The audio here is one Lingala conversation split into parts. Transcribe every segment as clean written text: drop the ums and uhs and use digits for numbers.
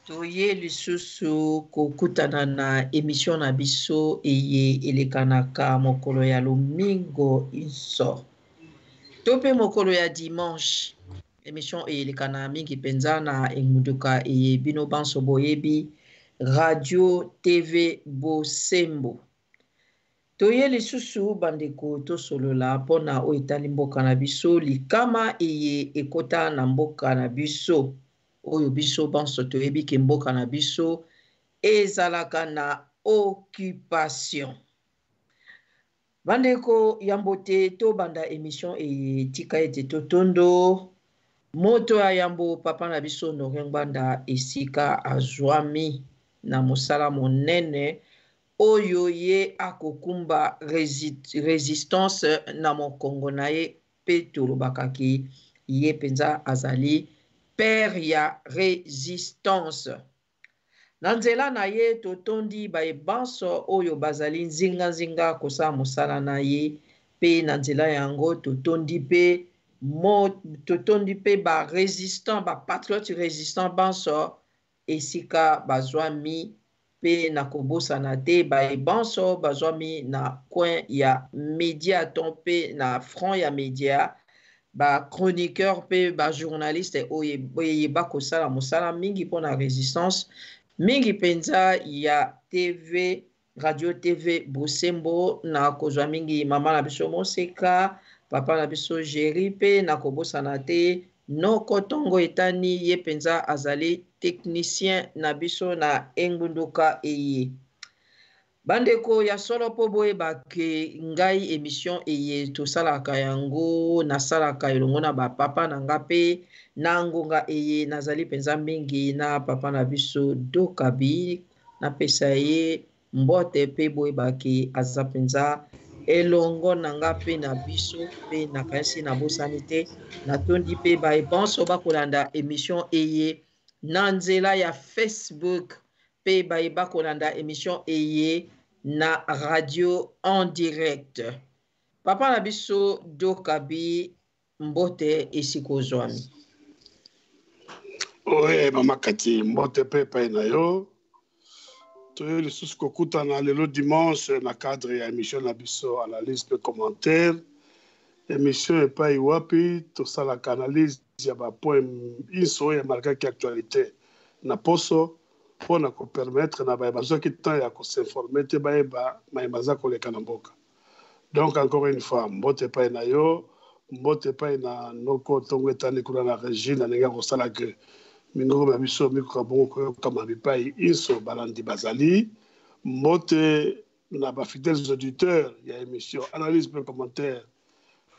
Toye lisusu kokutana na émission na biso eye elekanaka mokolo ya lomingo inso. Tope mokolo ya dimanche. Émission eye elekana mingi penza na enguduka eye bino banso boyebi Radio TV Bosembo. Toye lisusu bandeko tosolola pona o etali mboka na biso likama eye ekota na mboka na biso. Oyo biso banso toyebi ke mboka na biso ezalaka na occupation. Bandeko yambote to banda émission eye tika ete totondo moto ya yambo papa na biso Norengbanda esika azwami na mosala monene oyo ye akokumba résistance na mokongo na ye pe tolobaka ki ye penza azali père ya résistance. Na nzela na ye totondi bayebanso oyo bazali nzinga kosala mosala na ye pe na nzela yango totondi pe ba résistant ba patriote résistant banso esika bazwami pe na kobosana te bayebanso bazwami na coin ya Médiaton pe na front ya média ba chroniqueur pe ba journaliste oyeba kosala mosala mingi mpona résistance mingi penza ya TV radio TV Bosembo na kozwa mingi mama na biso Moseka papa na biso Jerry pe na kobosana te noko tongo etani ye penza azali technicien na biso na engunduka eye. Bandeko ya solo po boyeba ke ngai émission eye tosalaka yango nasalaka elongo na bapapa na nga pe na ngonga eye nazali penza mingi na papa na biso Dokabi napesa ye mbote pe boyeba ke aza penza elongo na nga pe na biso pe nakasi na bosani te natondi pe bayebanso bakolanda émission eye na nzela ya Facebook pe bayeba kolanda émission eye na radio en direct. Papa na biso Dokabi mbote esika ozwami. Oye mama Kati mbote pe pa na yo. Toyo lisusu kokutana lelo dimanche na cadre ya émission na biso analyse pe commentaire. Émission epai wapi tosalaka analyse ya ba point iso ya marquaki actualité na poso mpona kopermettre na bayeba zoki temps ya kosinforme te bayeba mayeba za koleka na mboka. Donc encore une fois mbote epai na yo mbote epai na noko tongo etani kuna na régie na ndenge ya kosala ke mingongo ya biso mikoka bongo koyokama bipai iso balandi bazali mbote na bafidèles auditeurs ya émission analyse pe commentaire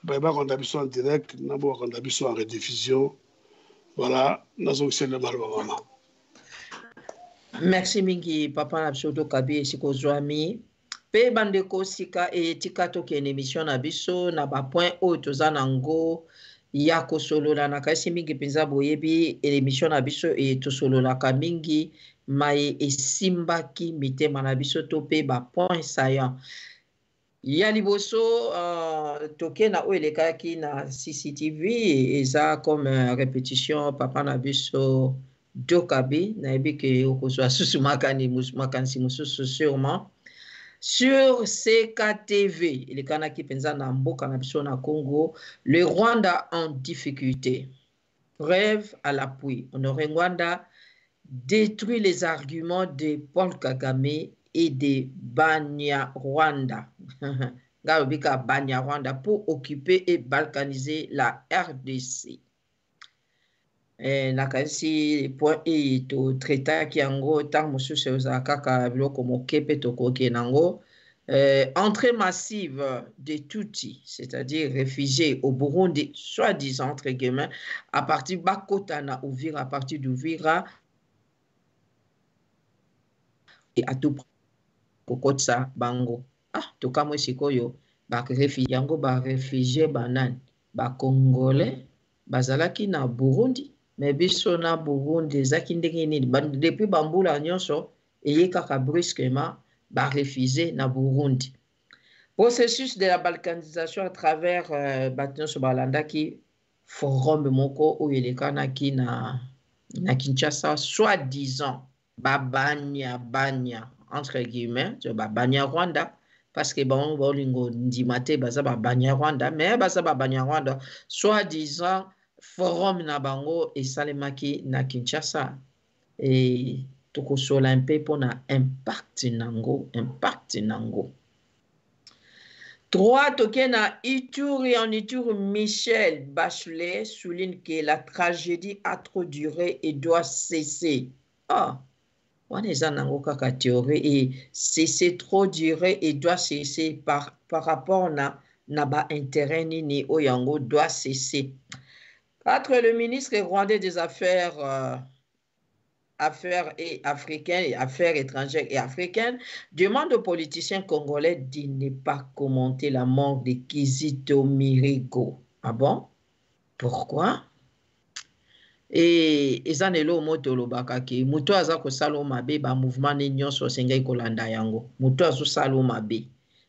bayeba konda biso en direct na bo konda biso en rediffusion. Voilà nazongisiele maloba mama. Merci mingi papa na biso Dokabi esika ozwami pe bandeko sika etika tokende émission na biso na bapoint oyo toza nango ya kosolola na kasi mingi penza boyebi émission na biso tosololaka mingi maye esimbaki mitema na biso to pe bapoint saillant ya liboso toke na oyo elekaki na CCTV eza comme répétition papa na biso Dokabi nayebi ke okozwa susu makanisi mosusu sûrement sur CKTV elekanaki penza na mboka na biso na Congo le Rwanda en difficulté rêve à l'appui Honoré Ngwanda détruit les arguments de Paul Kagame et de Banyarwanda Garobika Banyarwanda pour occuper et balkaniser la RDC. Nakasi point et to traita ki yango tant mosusu ozaka kaka biloko mokepe tokoki nango entrée massive de Tutsi, c'est-à-dire réfugiés au Burundi, soi-disant entre guillemets, à partir de Bakota na Uvira, à partir d'Uvira et à tout kokotsa bango. Toka mwe sikoyo ba réfugié yango ba réfugié banani ba congolais bazalaki na Burundi mais biso na Burundi ezaki ndenge nini depuis bambula nyonso eye kaka brusquement ba réfugié na Burundi. Processus de la balkanisation à travers batinso balandaki forum moko oyo elekanaki na Kinshasa soi-disant banya entre guillemets banya Rwanda parce que bon bolingo ndimate baza banya Rwanda mais baza banya Rwanda soi-disant forum na bango esalemaki na Kinshasa et tokosola un peu pona impact nango 3 tokena Ituri en Ituri Michel Bachelet souligne que la tragédie a trop duré et doit cesser. On est en kaka théorie et cesser trop durer et doit cesser par rapport na ba intérêt ni oyango doit cesser. 4 le ministre rwandais des affaires affaires et africaines et affaires étrangères et africaines demande aux politiciens congolais de ne pas commenter la mort de Kizito Mihigo. Ah bon? Pourquoi? Et eza nelo moto lobaka ke muto aza kosala mabe ba mouvement ne nyonso sengai kolanda yango. Muto azo sala mabe.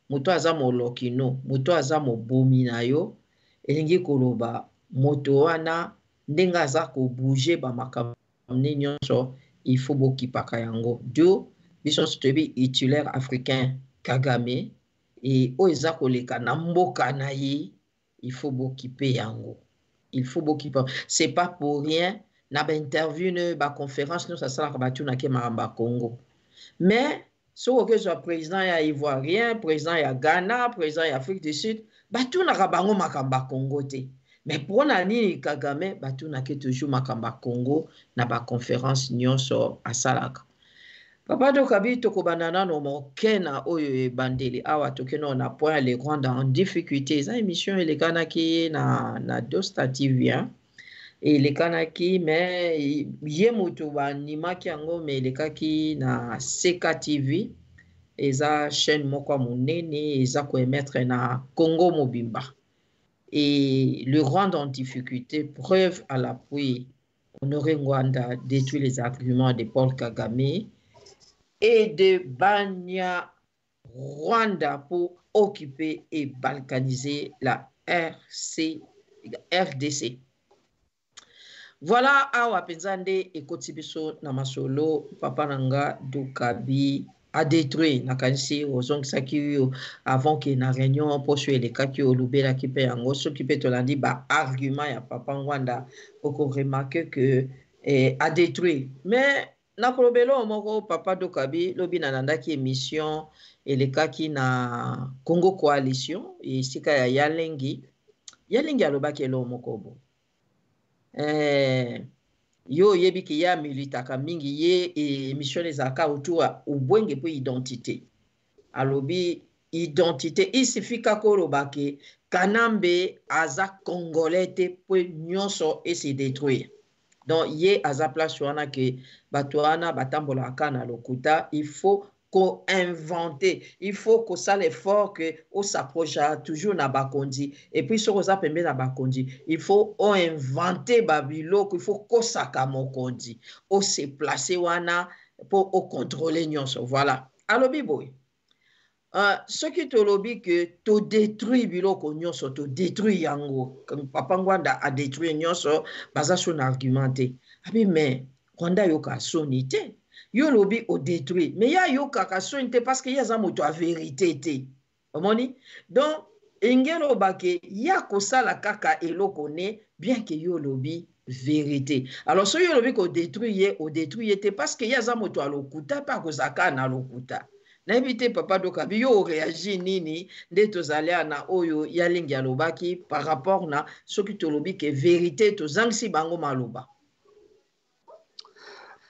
Muto aza molokino, muto aza mobomi na yo, elingi koloba moto wana ndenge aza ko bouger ba makambo ne nyonso il faut bokipaka yango. Do biso tobi titulaire africain Kagame et o eza koleka na mboka na ye, il faut bokipe yango. Il faut beaucoup. C'est pas pour rien. N'a pas interview, ba conférence, nous ça sera rabattu na ke maramba Congo. Mais ce que soit président ya ivoirien, président ya Ghana, président ya Afrique du Sud, batu na rabango makamba Congo te. Mais pour nani Kagame, batu na ke toujours makamba Congo na ba conférence nyonso asalaka. Papa Dokabi tokobanana no mokena oyo bandeli awa tokeno na point les grands en difficulté. Ça émission ele kanaki na Dosta TV hein. Et les kanaki mais ye mutu banimaki yango mais le kaki na CK TV eza chaîne moko monene eza ko émettre na Congo Mobimba. Et le rendre en difficulté, preuve à l'appui, Honoré Ngwanda détruit les arguments de Paul Kagame et de Banya Rwanda pour occuper et balkaniser la RDC. Voilà awa penzande ekoti biso na masolo papa nanga Dokabi a détruit na kanisi ozongisaki avant que na réunion poso elekaki olubela kipe yango soki pe tolandi ba argument ya papa Ngwanda oko remarquer que a détruit mais na kolobelo moko papa Dokabi lobi na nandaki émission elekaki na Congo Coalition esika ya Yalengi alobaki elo moko bo yo yebi ki ya militaka mingi ye émission ezaka autour ubwenge po identité alobi identité isifika koloba ke Kanambe aza congolais te po nyonso et se détruire. Donc ye aza place wana ke bato wana batambola kana lokuta il faut qu'on invente, il faut qu'on ça l'effort que on s'approche toujours na bakondi et puis sur ça pembe na bakondi il faut on inventer babilo qu'il faut qu'on saka mokondi on se placer wana pour on contrôler nyonso voilà alobi boy ce qui te lobby que to détruit biloko nyonso to détruit yango papa Ngwanda a détruit nyonso baza son argumenté abi mais Rwanda yoka sonité yo lobby au détruit mais ya yoka ka sonité parce que ya za moto a vérité té omoni donc engelo bake ya ko sala kaka eloko ne bien que yo lobby vérité alors so yo lobby ko détruire au détruire té parce que ya za moto a lokuta pa ko zaka na lokuta. N'invité papa Dokabi yo réagi nini nde tozali na oyo yalingi alobaki par rapport na soki tolobi ke vérité tozangisi bango maloba.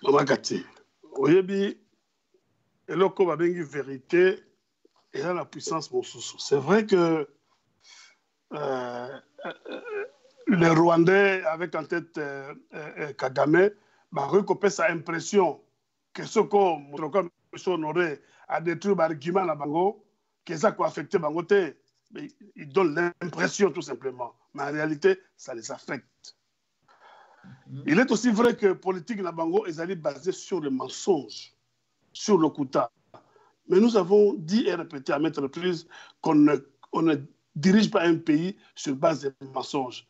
Mama Kati, oyebi eloko babengi vérité et la puissance mosusu. C'est vrai que les Rwandais avec en tête Kagame recopé sa impression que ce qu'on Honoré a détruit l'argument à Bango, que ça a affecté Bango, mais ils donnent l'impression tout simplement. Mais en réalité, ça les affecte. Il est aussi vrai que la politique na Bango est basée sur le mensonge, sur le kuta. Mais nous avons dit et répété à maintes reprises qu'on ne dirige pas un pays sur base de mensonges.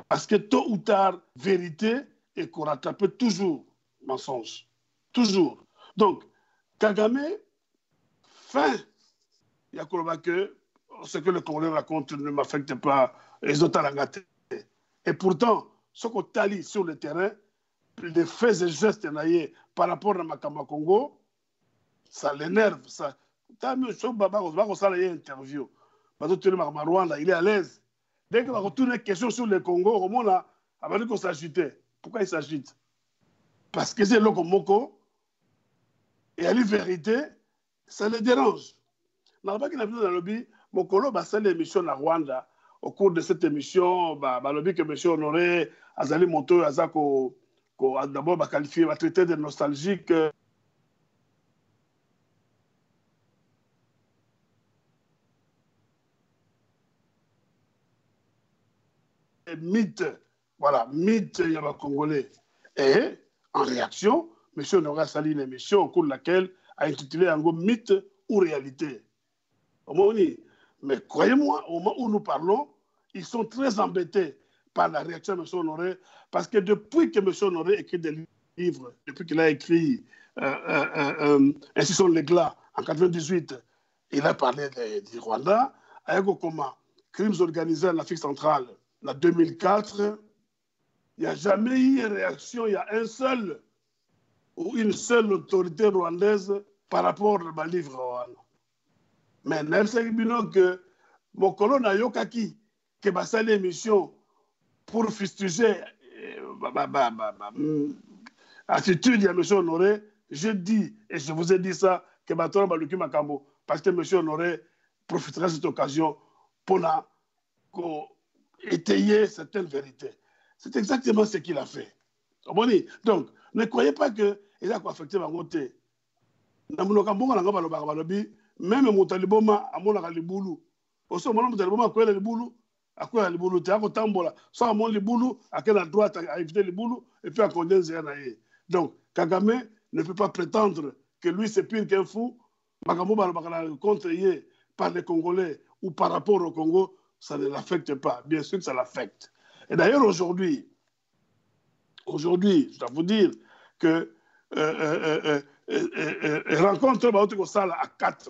Parce que tôt ou tard, vérité est qu'on rattrape toujours mensonge. Toujours. Donc, Kagame, fin, il y a que ce que le Congolais raconte ne m'affecte pas, les autres l'angaté. Et pourtant, ce qu'on talit sur le terrain, les faits et gestes par rapport à Makamba Congo, ça l'énerve. Ça, il est à l'aise. Dès qu'il va retourner une question sur le Congo, au moment là, il va dire qu'on s'agitait. Pourquoi il s'agite? Parce que c'est le Moko. Et à la vérité, ça les dérange. Dans le lobby, Mokolo a fait l'émission à Rwanda. Au cours de cette émission, le lobby que M. Honoré Azali Monto Azako d'abord va qualifier, va traiter de nostalgique mythe, voilà, mythe il y a Congolais. Et en réaction, M. Nora sali une émission au cours de laquelle a intitulé un mythe ou réalité. Mais croyez-moi, au moment où nous parlons, ils sont très embêtés par la réaction de M. Honoré, parce que depuis que M. Honoré écrit des livres, depuis qu'il a écrit Ainsi sont les glas en 1998, il a parlé du Rwanda, avec comment crimes organisés en Afrique centrale en 2004, il n'y a jamais eu une réaction, il y a un seul ou une seule autorité rwandaise par rapport au livre. Mais même si que mon colonne a yokaki, que basa l'émission pour fustiger attitude de M. Honoré, je dis, et je vous ai dit ça, que Batora Baluki Makambo, parce que M. Honoré profitera de cette occasion pour étayer certaines vérités. C'est exactement ce qu'il a fait. Donc, ne croyez pas qu'il a affecté ma montée. Même Moutaliboma, à mon Libulu. Aussi, mon Moutaliboma, à Libulu, à quoi Libulu, tu as un tambola. Soit à mon Libulu, à quelle droite à éviter Libulu, et puis à condenser un aïe. Donc, Kagame ne peut pas prétendre que lui, c'est pire qu'un fou. Makambo contre par les Congolais ou par rapport au Congo, ça ne l'affecte pas. Bien sûr que ça l'affecte. Et d'ailleurs, aujourd'hui, je dois vous dire que rencontre Baotikosala à 4.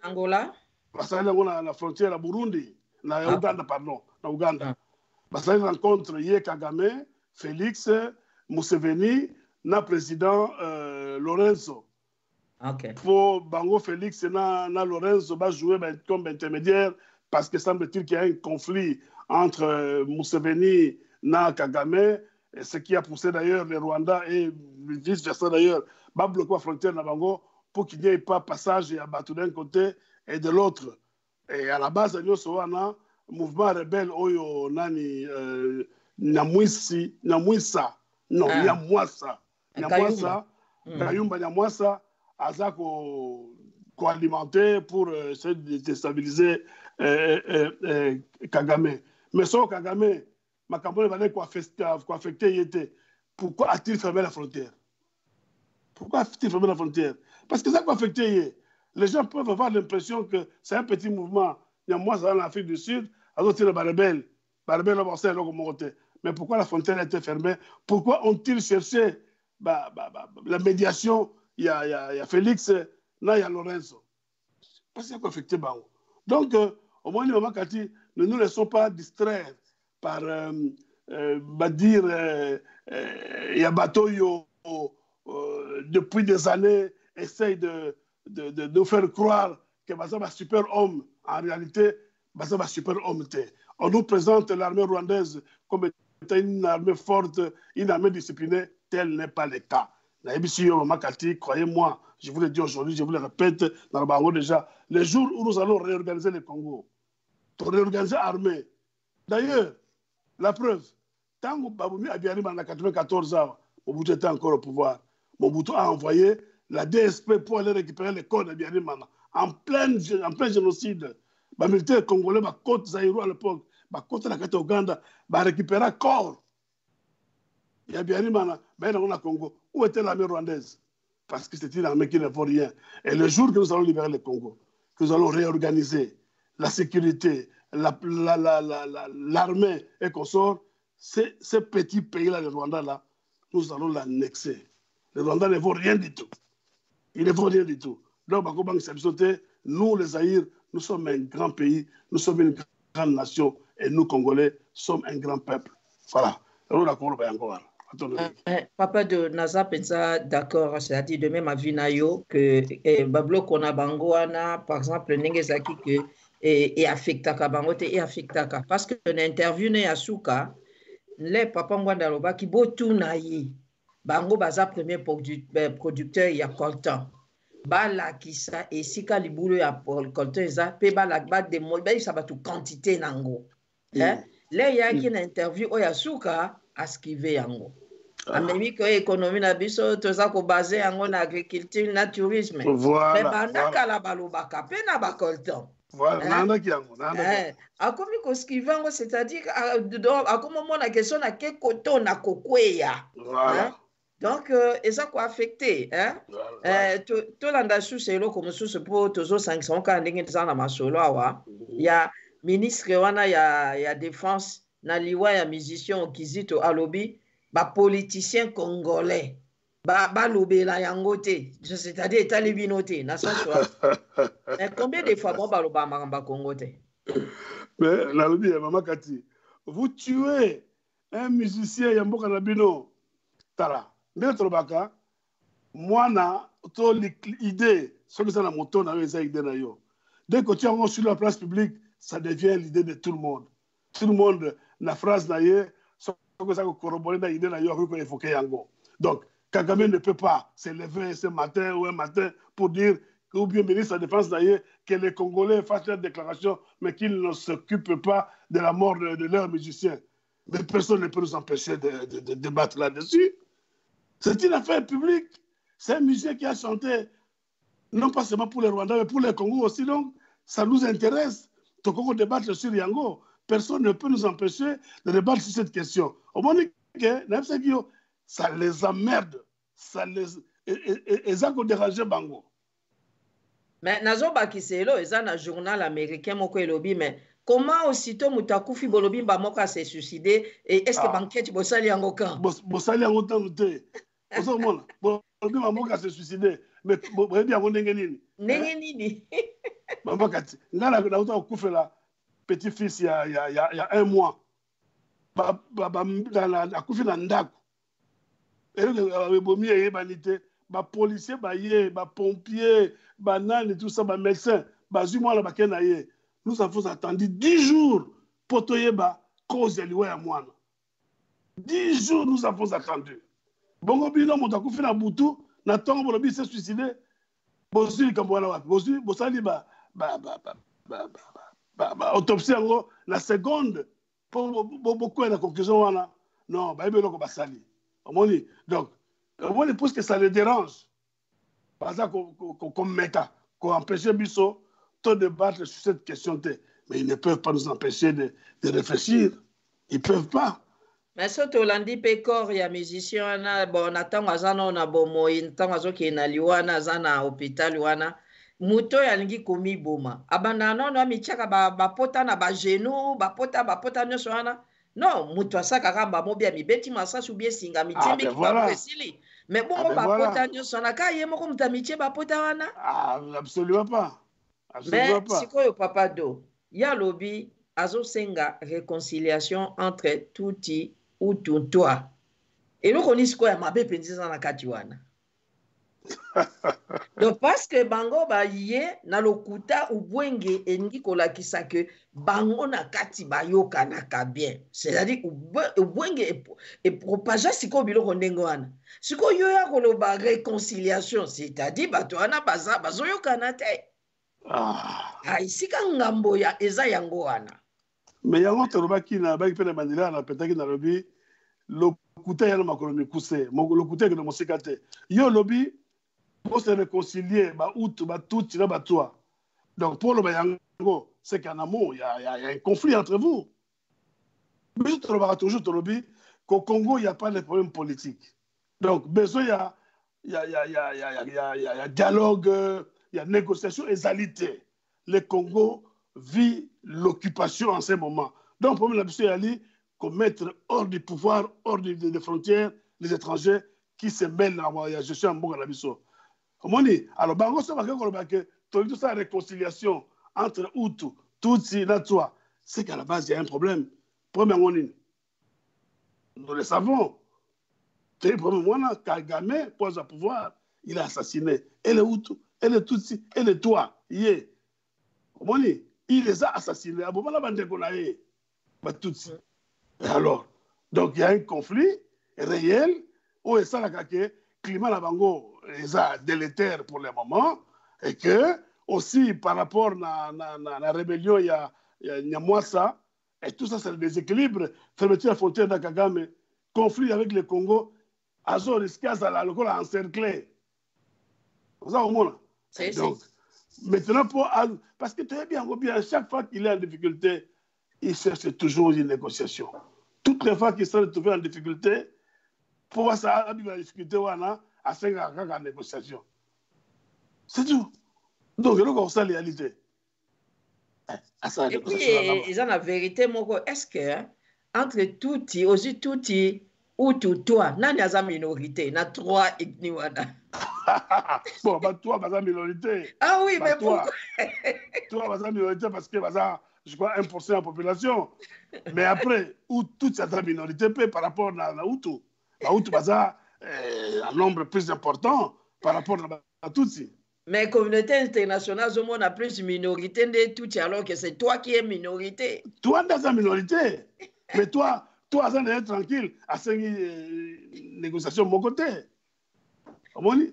Angola. Basali la frontière à Burundi, na Uganda, pardon, na Uganda. Basali rencontre Yé Kagame, Félix, Museveni, na président Lorenzo. Okay. Pour Bango Félix na Lorenzo va jouer comme intermédiaire parce que semble-t-il qu'il y a un conflit entre Museveni na Kagame, ce qui a poussé d'ailleurs les Rwandais et vice-versa d'ailleurs, va bloquer la frontière na Bango pour qu'il n'y ait pas passage à Batou d'un côté et de l'autre. Et à la base, il y a un mouvement rebelle, Nani, Nyamwisa, non, Nyamwasa, Kayumba Nyamwasa, Aza alimenter pour essayer de déstabiliser Kagame. Mais sans Kagame, Makambo va affecter Yété. Pourquoi a-t-il fermé la frontière? Pourquoi a-t-il fermé la frontière? Parce que ça va affecter. Les gens peuvent avoir l'impression que c'est un petit mouvement. Il y a moi, ça en Afrique du Sud, à d'autres, Barabel, mais pourquoi la frontière a été fermée? Pourquoi ont-ils cherché la médiation? Il y a Félix, là, il y a Lorenzo. Parce qu'il y a affecté Bao. Donc, au moins, ne nous laissons pas distraire par dire il y a Batoyo depuis des années essaye de nous faire croire que Bazaba super homme. En réalité, Bazaba super homme. On nous présente l'armée rwandaise comme étant une armée forte, une armée disciplinée. Tel n'est pas le cas. Croyez-moi, je vous le dis aujourd'hui, je vous le répète, dans le Bango déjà, les jours où nous allons réorganiser le Congo, pour réorganiser l'armée. D'ailleurs, la preuve, tant que Baboumi a bien en 94 ans, Mobutu était encore au pouvoir. Mobutu a envoyé la DSP pour aller récupérer les corps de Biarimana en plein génocide. Les militaires congolais, les côtes Zaïro à l'époque, les côtes de la carte Ouganda, récupérer les corps. Il y a Biarimana, mais dans le Congo. Où était l'armée rwandaise? Parce que c'était une armée qui ne vaut rien. Et le jour que nous allons libérer le Congo, que nous allons réorganiser la sécurité, l'armée et qu'on sort, ces petits pays-là, le Rwanda-là, nous allons l'annexer. Le Rwanda ne vaut rien du tout. Il ne vaut rien du tout. Donc, nous, les Zaïre, nous sommes un grand pays, nous sommes une grande nation, et nous, Congolais, sommes un grand peuple. Voilà. Papa de Naza pensa d'accord, c'est-à-dire de même à Vinayo que Bablo Konabangoana, par exemple, Nengezaki que et affectaka bangote et affectaka parce que l'interview ne Asuka les papa ngwanda loba ki botu na yi bango baza premier producteur ya coltan bala kisa esika libulu ya coltan eza pe bala ba de molba ça va tout quantité nango là il y a une interview oya suka askive yango amemi ko économie na biso toza ko basé yango na agriculture na tourisme mais bandaka la balobaka pe na bakolton akomi koskive yango c'est-à-dire akomi mona question na ke koto na kokweya donc eza ko affecté tolanda susu eloko mosusu mpo tozosangisa oka ndenge toza na masolo awa ya ministre wana ya défense na liwa ya musicien okizito alobi bapoliticien congolais balobela yango te c'est-à-dire etali bino te na sens wa mais combien de fois bon baloba makambo Congo te mais nalobi ya mama Kati vous tuez un musicien ya mboka na bino tala ndenge tolobaka mwana to l'idée soki eza na moto na yo eza idée na yo dès que tu es sur la place publique ça devient l'idée de tout le monde na phrase na ye soki eza kokorobole na idée na yo akoki koévoke yango donc Kagame ne peut pas se lever ce matin ou un matin pour dire ou bien ministre de la Défense d'ailleurs que les Congolais fassent leur déclaration mais qu'ils ne s'occupent pas de la mort de leurs musiciens. Mais personne ne peut nous empêcher de débattre là-dessus. C'est une affaire publique. C'est un musicien qui a chanté, non pas seulement pour les Rwandais, mais pour les Congos aussi. Donc, ça nous intéresse. Donc, on débat sur Yango. Personne ne peut nous empêcher de débattre sur cette question. Au moment que ça les emmerde. Ça les... Et ça a dérangé Bango. Mais nazo bakiselo eza na journal américain moko elobi mais comment aussitôt mutakufi bolobi ba moko s'est suicidé et est-ce que banquette bosali yango kan bosali yango tan te oso mona bolobi ba moko s'est suicidé mais boyebi yango ndenge nini mama Kati ngala na uta kufela petit fils ya 1 mois ba akufi na ndako et bomi eyebanite ba policier ba ye ba pompier banane tout ça ba médecin ba zuma la bakena ye nous avons attendu 10 jours pour toyeba cause ya liwa ya mwana 10 jours nous avons attendu bongo bino moto akufi na butu na tongo bolobi se suicider bosili kambo wana wapi bosali ba autopsie yango la seconde pour beaucoup na conclusion wana non ba ebelo ko basali omoni donc on pense que ça les dérange. Parce qu'on met qu'on empêche Bisso de débattre sur cette question. Mais ils ne peuvent pas nous empêcher de réfléchir. Ils ne peuvent pas. Mais surtout, l'andi pécor, il y a musicien, bon, on attend à Zana, on a bon mot, on attend à Zoki, on a Liwana, Zana, hôpital, Liwana. Muto ya lingi komi boma. Abandana, on a mis tchaka, ba pota na ba genou, ba pota nyo soana. Non, mutu asaka kamba mobia mibeti masasi ou bien singa mitimbi ki ba esili. Mais bon ba pota nyoso na ka ye moko mutamitie ba pota wana? Ah, absolument pas. Absolument pas. Sikoyo papa do, ya lobi azo senga réconciliation entre tuti ou toi. Et lo koni sikoya mabe pendiza na kati wana. Donc parce que bango ba ye na lokuta ubwenge engi kolakisa que bango na kati ba yoka na ka bien, c'est-à-dire ubwenge et propager siko biloko ndenge wana siko yo ya koloba réconciliation, c'est-à-dire bato wana bazo yoka na te isika ngambo ya eza yango wana mais yango tolobaki na baki pe na bandila na petaki na lobi lokuta ya na makolo mikuse lokuta ke na mosika te yo lobi pour se réconcilier, tout, donc pour le Bayango, c'est qu'en amont, il y a un conflit entre vous. Mais je te toujours qu'au Congo, il n'y a pas de problème politique. Donc, besoin, il y a dialogue, il y a négociation et égalité. Le Congo vit l'occupation en ce moment. Donc, le problème, c'est qu'on mette hors du pouvoir, hors des frontières, les étrangers qui se mêlent dans la gestion en Boga Nabiso. Alors, Bango, tout ça, réconciliation entre Hutu, Tutsi, Natwa, c'est qu'à la base, il y a un problème. Premièrement, nous le savons. Premièrement, Kagame pose au pouvoir, il a assassiné et les Hutu, et les Tutsi, et les Twa. Il les a assassinés. Alors, donc il y a un conflit réel où il y a un climat la Bango est délétère pour le moment et que aussi par rapport à la rébellion il y a Nyamwasa Et tout ça, c'est le déséquilibre. Fermeture la frontière de Kagame, conflit avec le Congo, Azor risqué à l'école encerclé. Donc, maintenant, parce que tu es bien, chaque fois qu'il est en difficulté, il cherche toujours une négociation. Toutes les fois qu'il s'est trouvé en difficulté, pour voir ça, la difficulté, à 5 ans en négociation. C'est tout. Donc, il y a une réalité. Et puis, ils ont la vérité, est-ce que entre Tuti, aussi Tuti, ou toi, nani a minorité, na 3 igniwana. Bon, bah toi, bah minorité. Ah oui, bah, mais toi, pourquoi? Toi, bah minorité parce que bah je crois 1% de la population. Mais après, où toute cette minorité peut par rapport à la Hutu. La Hutu, bah un nombre plus important par rapport à Tutsi. Mais la communauté internationale, on a plus de minorité de Tutsi alors que c'est toi qui es minorité. Toi, dans la minorité. Mais toi, ça est tranquille à ces négociations de mon côté.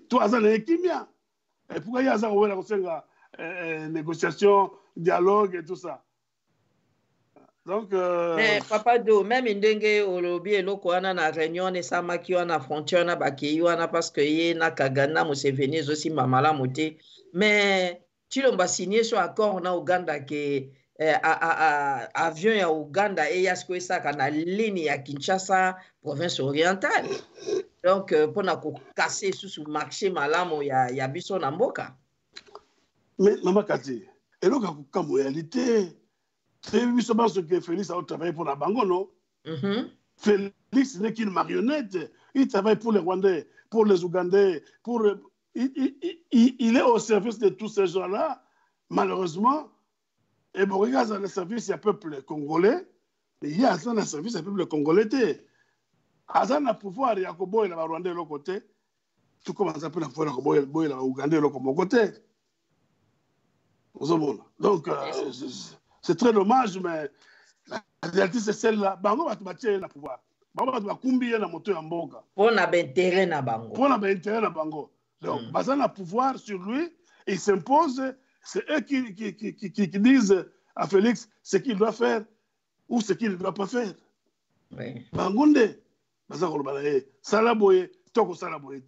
Toi, ça est kimia. Et pourquoi il y a ça, négociation, dialogue et tout ça? Donc, mais Papa Do, même ndenge olobi eloko wana na réunion ne samaki wana frontière na bakei wana parce que ye na Kagana Museveni aussi mamala moté. Mais Chilomba signé sur accord na Uganda que avion ya Uganda et yasko esaka na ligne ya Kinshasa province orientale. Donc pour na ko casser sous marché malamu ya biso na mboka. Mais maman Kati, eloko ka réalité. C'est justement ce que Félix a travaillé pour la Bango, non? Félix n'est qu'une marionnette. Il travaille pour les Rwandais, pour les Ougandais. Il est au service de tous ces gens-là. Malheureusement, et bon, regarde, dans le service, il y a un peuple congolais, mais il y a un service, il y a un peuple congolais. Azan a pouvoir, il y a un Rwandais de l'autre côté. Tout comme ça peut la pouvoir, il y a un Ougandais de l'autre côté. Donc, c'est très dommage, mais la réalité, c'est celle-là. Bango va te battre le pouvoir. Bango va te battre la moto en boga. Pour na intérêt na bango. Pour na intérêt na bango. Donc, Bazan a pouvoir sur lui, il s'impose. C'est eux qui disent à Félix ce qu'il doit faire ou ce qu'il ne doit pas faire. Oui. Bangonde, Bazan Kolbalaye, Salaboye, Toko Salaboye.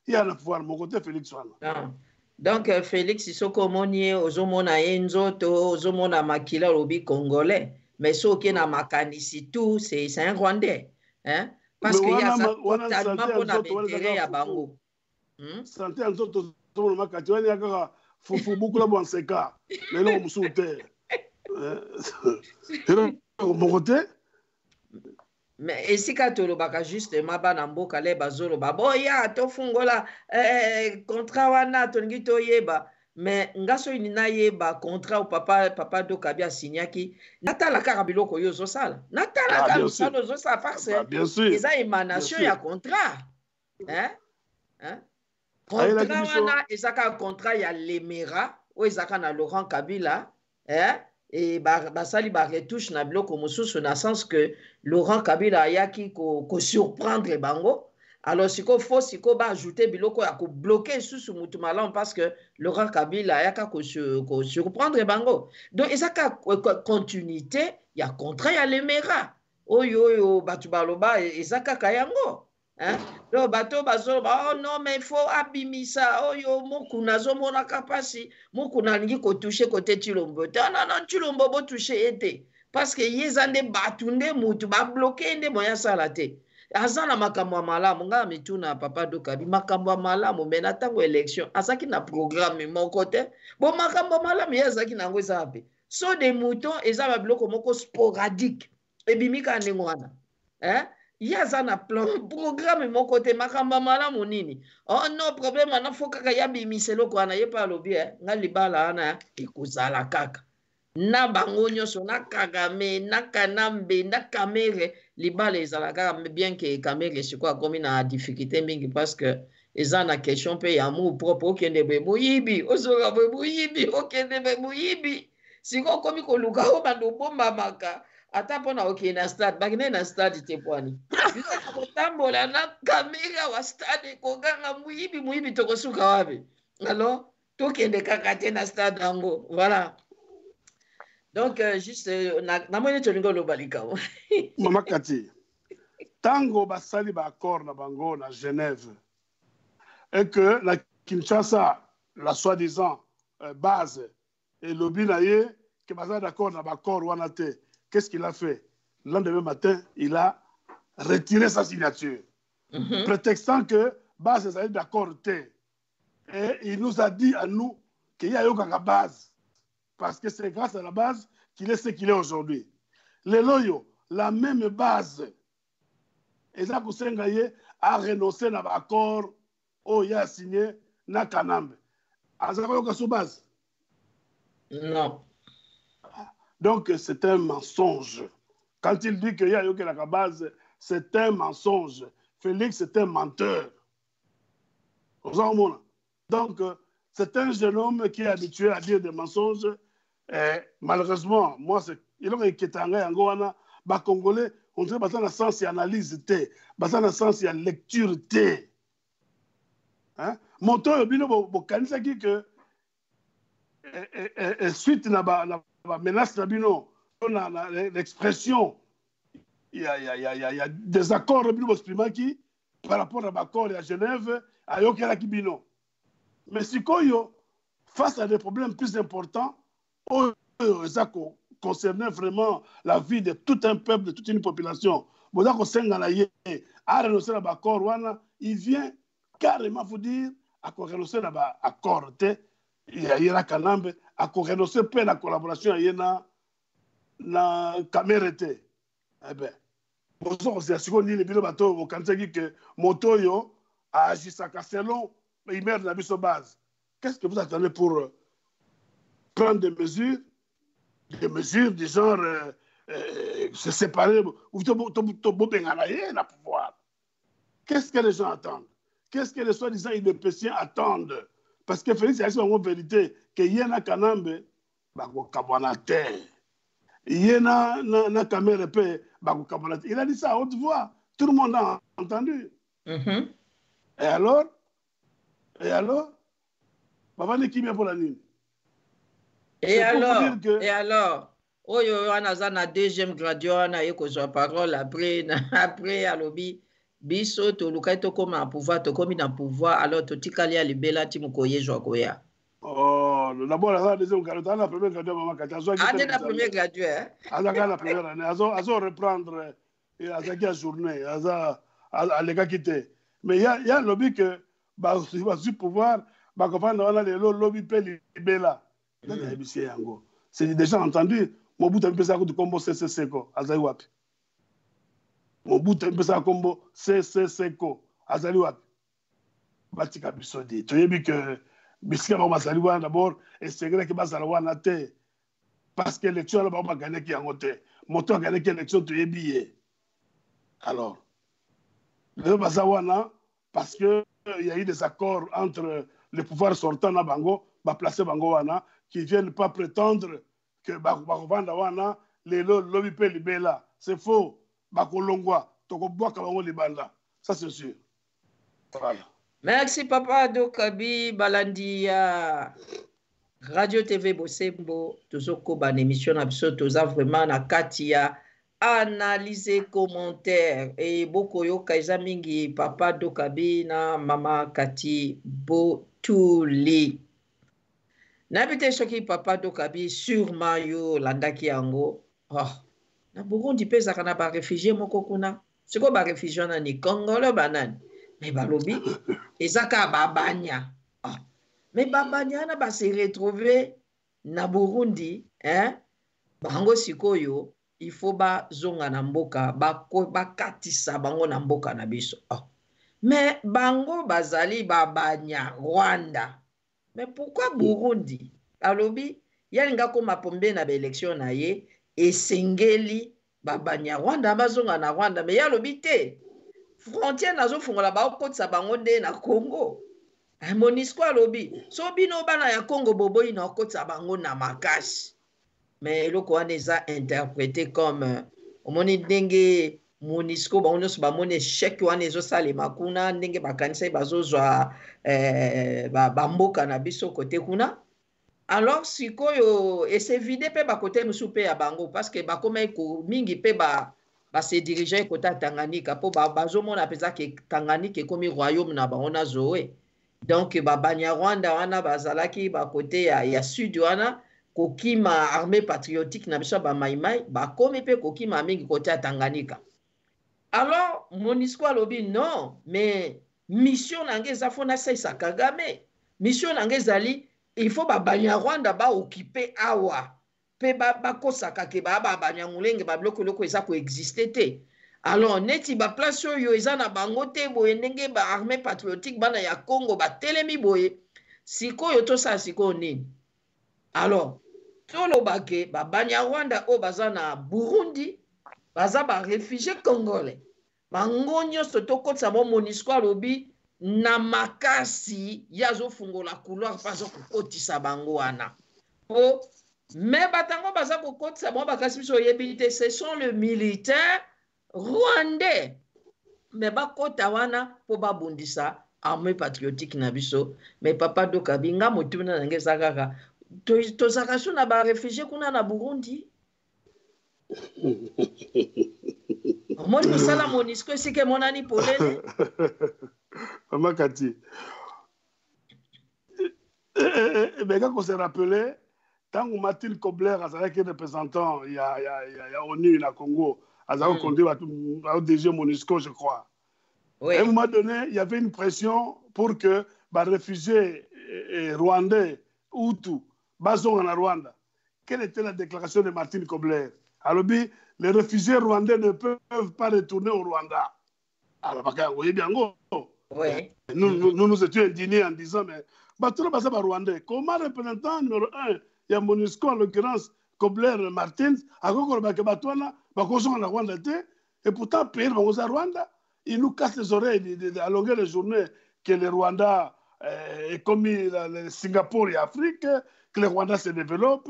Il y a le pouvoir, mon côté, Félix Wana. Donc, Félix Isoko-Monier, Ozomona Enzoto, Ozomona Makila Robi congolais. Mais ce qui est dans Makanisi, tout, c'est un Rwandais. Hein? Parce qu'il y a ça totalement pour l'intérêt à Bango. Santé en Zoto, Makati, il y a Foufou, beaucoup de Seka. Mais non, on souhaite. Mon côté. Mais ici, quand tu as justement banambo kale bazolo babo ya to fungola contrat wana tongi to yeba mais ngaso inina yeba contrat au papa do kabia signaki natala kaka biloko yo zo sala natala kaka lusalo zo sa parce eza émanation ya contrat hein contrat wana ezaka contrat ya Lemera o ezaka na Laurent Kabila hein. Et basali ba retouche na biloko mosusu na sens que Laurent Kabila ayaki ko surprendre bango alors siko faut siko ba ajouter biloko ya ko bloquer susu mutu malamu parce que Laurent Kabila ayaka ko surprendre bango donc ezaka continuité ya contrat ya Lemera oyo batu baloba ezaka kayango hein donc bato bazo oh non mais il faut abimisa oyo moku nazo mona kapasi moku nalingi ko toucher côté Chilombo non Chilombo bo toucher ete parce que yezande batunde mutu ba bloquer nde moya sala te azana makambo malamu nga mituna papa do kabi makambo malamu mena tango élection azaki na programme mon côté bon makambo malamu yazaki nango zabe so des moutons eza ba biloko moko sporadique ebimika ndengwana hein. Yaza na plan programme mon côté makamba malamu nini oh non problème ana foka ka yabi miselo ko ana yepa lobi nga libala ana ikuzala kaka na bango nyonso na Kagame na Kanambe na Kamere libala ezala kaka bien que Kamere siko akomi na difficulté mingi parce que eza na question pe ya amour propre okende be muyibi ozoka be muyibi okende be muyibi siko komi ko luka o bando bomba maka ata pona okende na stade bakine na stade te pwani kotambola na kamera wa stade koganga muyibi tokosuka wapi alors tokende kaka te na stade yango voilà Donc, juste, namoni tolingo lobalika. Mama Kati, tango basali ba accord na bango na Genève, et que la Kinshasa, la soi-disant base, et lobby naye, que basali d'accord na ba accord wanate, qu'est-ce qu'il a fait? Le lendemain matin, il a retiré sa signature, prétextant que base est d'accord. Et il nous a dit à nous qu'il y a eu une base, parce que c'est grâce à la base qu'il est ce qu'il est aujourd'hui. Les loyaux, la même base, Eza Kusengaye a renoncé à l'accord où il a signé na Kanambe. Azako sous base. Non. Donc c'est un mensonge. Quand il dit qu'il y a eu la base, c'est un mensonge. Félix est un menteur. Donc c'est un jeune homme qui est habitué à dire des mensonges. Et malheureusement, moi, il a inquiété en Congolais. On dirait que le sens d'analyse, le sens de lecture. Mon temps, il y a que suite à la menace, l'expression, il y a des accords qui, par rapport à l'accord à Genève, à Yokela Kibino. Mais si face à des problèmes plus importants, ça concernait vraiment la vie de tout un peuple, de toute une population, il vient carrément vous dire à renoncer à l'accord. Il y a la Kanambe, à renoncer à la collaboration il y a la caméra. Eh bien, qu'est-ce que vous attendez pour prendre des mesures du genre se séparer ou pouvoir? Qu'est-ce que les gens attendent? Qu'est-ce que les soi-disant idépéciens attendent? Parce que Félix a dit en vérité que Yéna Kanambe, il a dit ça à haute voix. Tout le monde a entendu. Et alors? Et alors? Oyo anaza na deuxième graduat na yekozwa parole après alobi biso tolukai tokoma na pouvoir tokomi na pouvoir alors totikali ya libela ti mokoye jwa koya. Oh, d'abord la deuxième graduat, la première graduat maman Kati. La première graduat. Azaka la première année, azo reprendre azaki la journée, à les gars quitter. Mais il y a lobby que bah sur pouvoir bah comprendre on a le lobby pe libela. C'est déjà entendu. Mobutu mpesa ko kombo CCC ko azali wapi? Mobutu mpesa kombo CCC ko azali wapi? Batika bisodi. Toyebi que bisika ba mazali wana d'abord et c'est vrai que bazala wana te parce que l'élection là ba gagner ki yango te. Moto a gagné l'élection toyebi. Alors le bazawana parce que il y a eu des accords entre les pouvoirs sortants na bango ba placer bango wana qui viennent pas prétendre que bakuvanda wana lelo lobi pe libela. C'est faux. Bakolongwa tokobwaka bango libanda. Ça c'est sûr. Voilà. Merci Papa Dokabi Balandia. Radio TV Bosembo tozoko ban émission na biso toza vraiment na katia analyser commentaire et boko yoka eza mingi Papa Dokabi na Mama Kati Botuli. Nabite soki Papa Dokabi sûrement yo landaki yango. Oh, na Burundi pesa kana ba réfugié moko kuna. Siko ba réfugié na ni Congolo banane. Mais balobi ezaka babanya. Oh. Mais babanya na ba se retrouver na Burundi, hein? Bango sikoyo il faut ba zonga na mboka ba katisa bango na mboka na biso. Oh. Mais bango bazali babanya Rwanda. Mais pourquoi Burundi? Alobi, yalinga ko mapombe na élection na ye esengeli babanya Rwanda bazonga na Rwanda mais yalobi te. Frontière nazo fungola ba okotsa bango nde na Congo. Monisco alobi, so bino bana ya Congo boboyi na okotsa bango na makasi. Mais eloko wana eza interprété comme omoni ndenge Monisco bango nyonso bamoni échec wana ezosalema kuna ndenge bakanisa bazozwa bamboka na biso kote kuna Alors sikoyo esevide pe bakote musu pe ya bango parce que bakoma eko mingi pe ba se dirigeant ekota Tanganyika po bazomona peza ke Tanganyika ekomi royaume na bango na zoe. Donc Banyarwanda wana bazalaki bakote ya sud wana kokima armée patriotique na biso ba maimai bakomi pe kokima mingi kote ya Tanganyika. Alors MONUSCO alobi non mais mission nange eza fona saisa Kagame. Mission nange ezali il faut Banyarwanda ba occuper awa pe bakosaka ke Banyamulenge babiloko loko eza koexiste te. Alors neti place oyo eza na bango te boye ndenge armée patriotique bana ya Congo batelemi boye sikoyo tosala sikoyo nini. Alors toloba ke Banyarwanda oyo baza na Burundi baza réfugié congolais bango nyonso tokotisa mo MONUSCO alobi na makasi yazo fungola couloir mpo azokokotisa bango wana po me batango baza kokotisa mo bakasi biso oyebi te ce sont le militaire rwandais me bakota wana mpo babundisa armée patriotique na biso. Me papa Doka binga motuna nange eza kaka tozaka so na barefugie kuna na Burundi. Omoni mosala MONUSCO esika emonani polele. Maman Kati, quand on s'est rappelé, tant que Martin Kobler a été représentant, il y a ONU na Congo, a conduit au DG MONUSCO, je crois. Oui. À un moment donné, il y avait une pression pour que les réfugiés rwandais, Hutu, basons en Rwanda. Quelle était la déclaration de Martin Kobler? Alors, les réfugiés rwandais ne peuvent pas retourner au Rwanda. Alors, vous voyez bien, oui. Nous étions indignés en disant, mais tout le monde rwandais. Comment représentant numéro 1, il y a MONUSCO, en l'occurrence, Kobler Martins, à Rwanda, et pourtant, pays Rwanda, ils nous cassent les oreilles à longueur de journée que le Rwanda est comme le Singapour et l'Afrique, que le Rwanda se développe,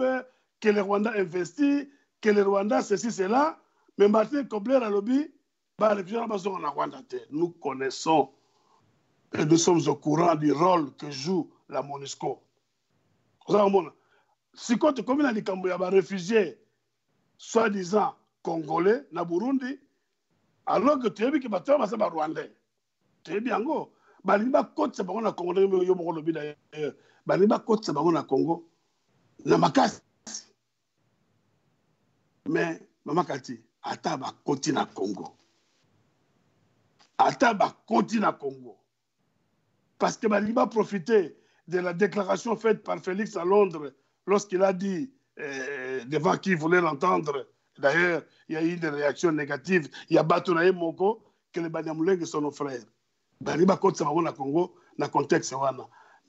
que le Rwanda investit, que le Rwanda ceci, cela. Mais Martin Kobler a lobby, nous connaissons et nous sommes au courant du rôle que joue la MONUSCO. Si quand comme il a dit qu'il y a des réfugiés, soi-disant congolais, na Burundi, alors que tu as vu que tu as Rwandais. Tu as bien go. Baliba côte c'est pas na Congo yo mo lobi d'ailleurs. Baliba côte c'est pas na Congo. Na makasi. Mais Maman Kati, ata ba côte na Congo. Ata ba côte na Congo. Parce que Baliba profitait de la déclaration faite par Félix à Londres lorsqu'il a dit devant qui voulait l'entendre. D'ailleurs, il y a eu des réactions négatives. Il y a Batonaye Moko, que les Banyamulenge sont nos frères. Baliba Côte Savon na Congo, dans le contexte.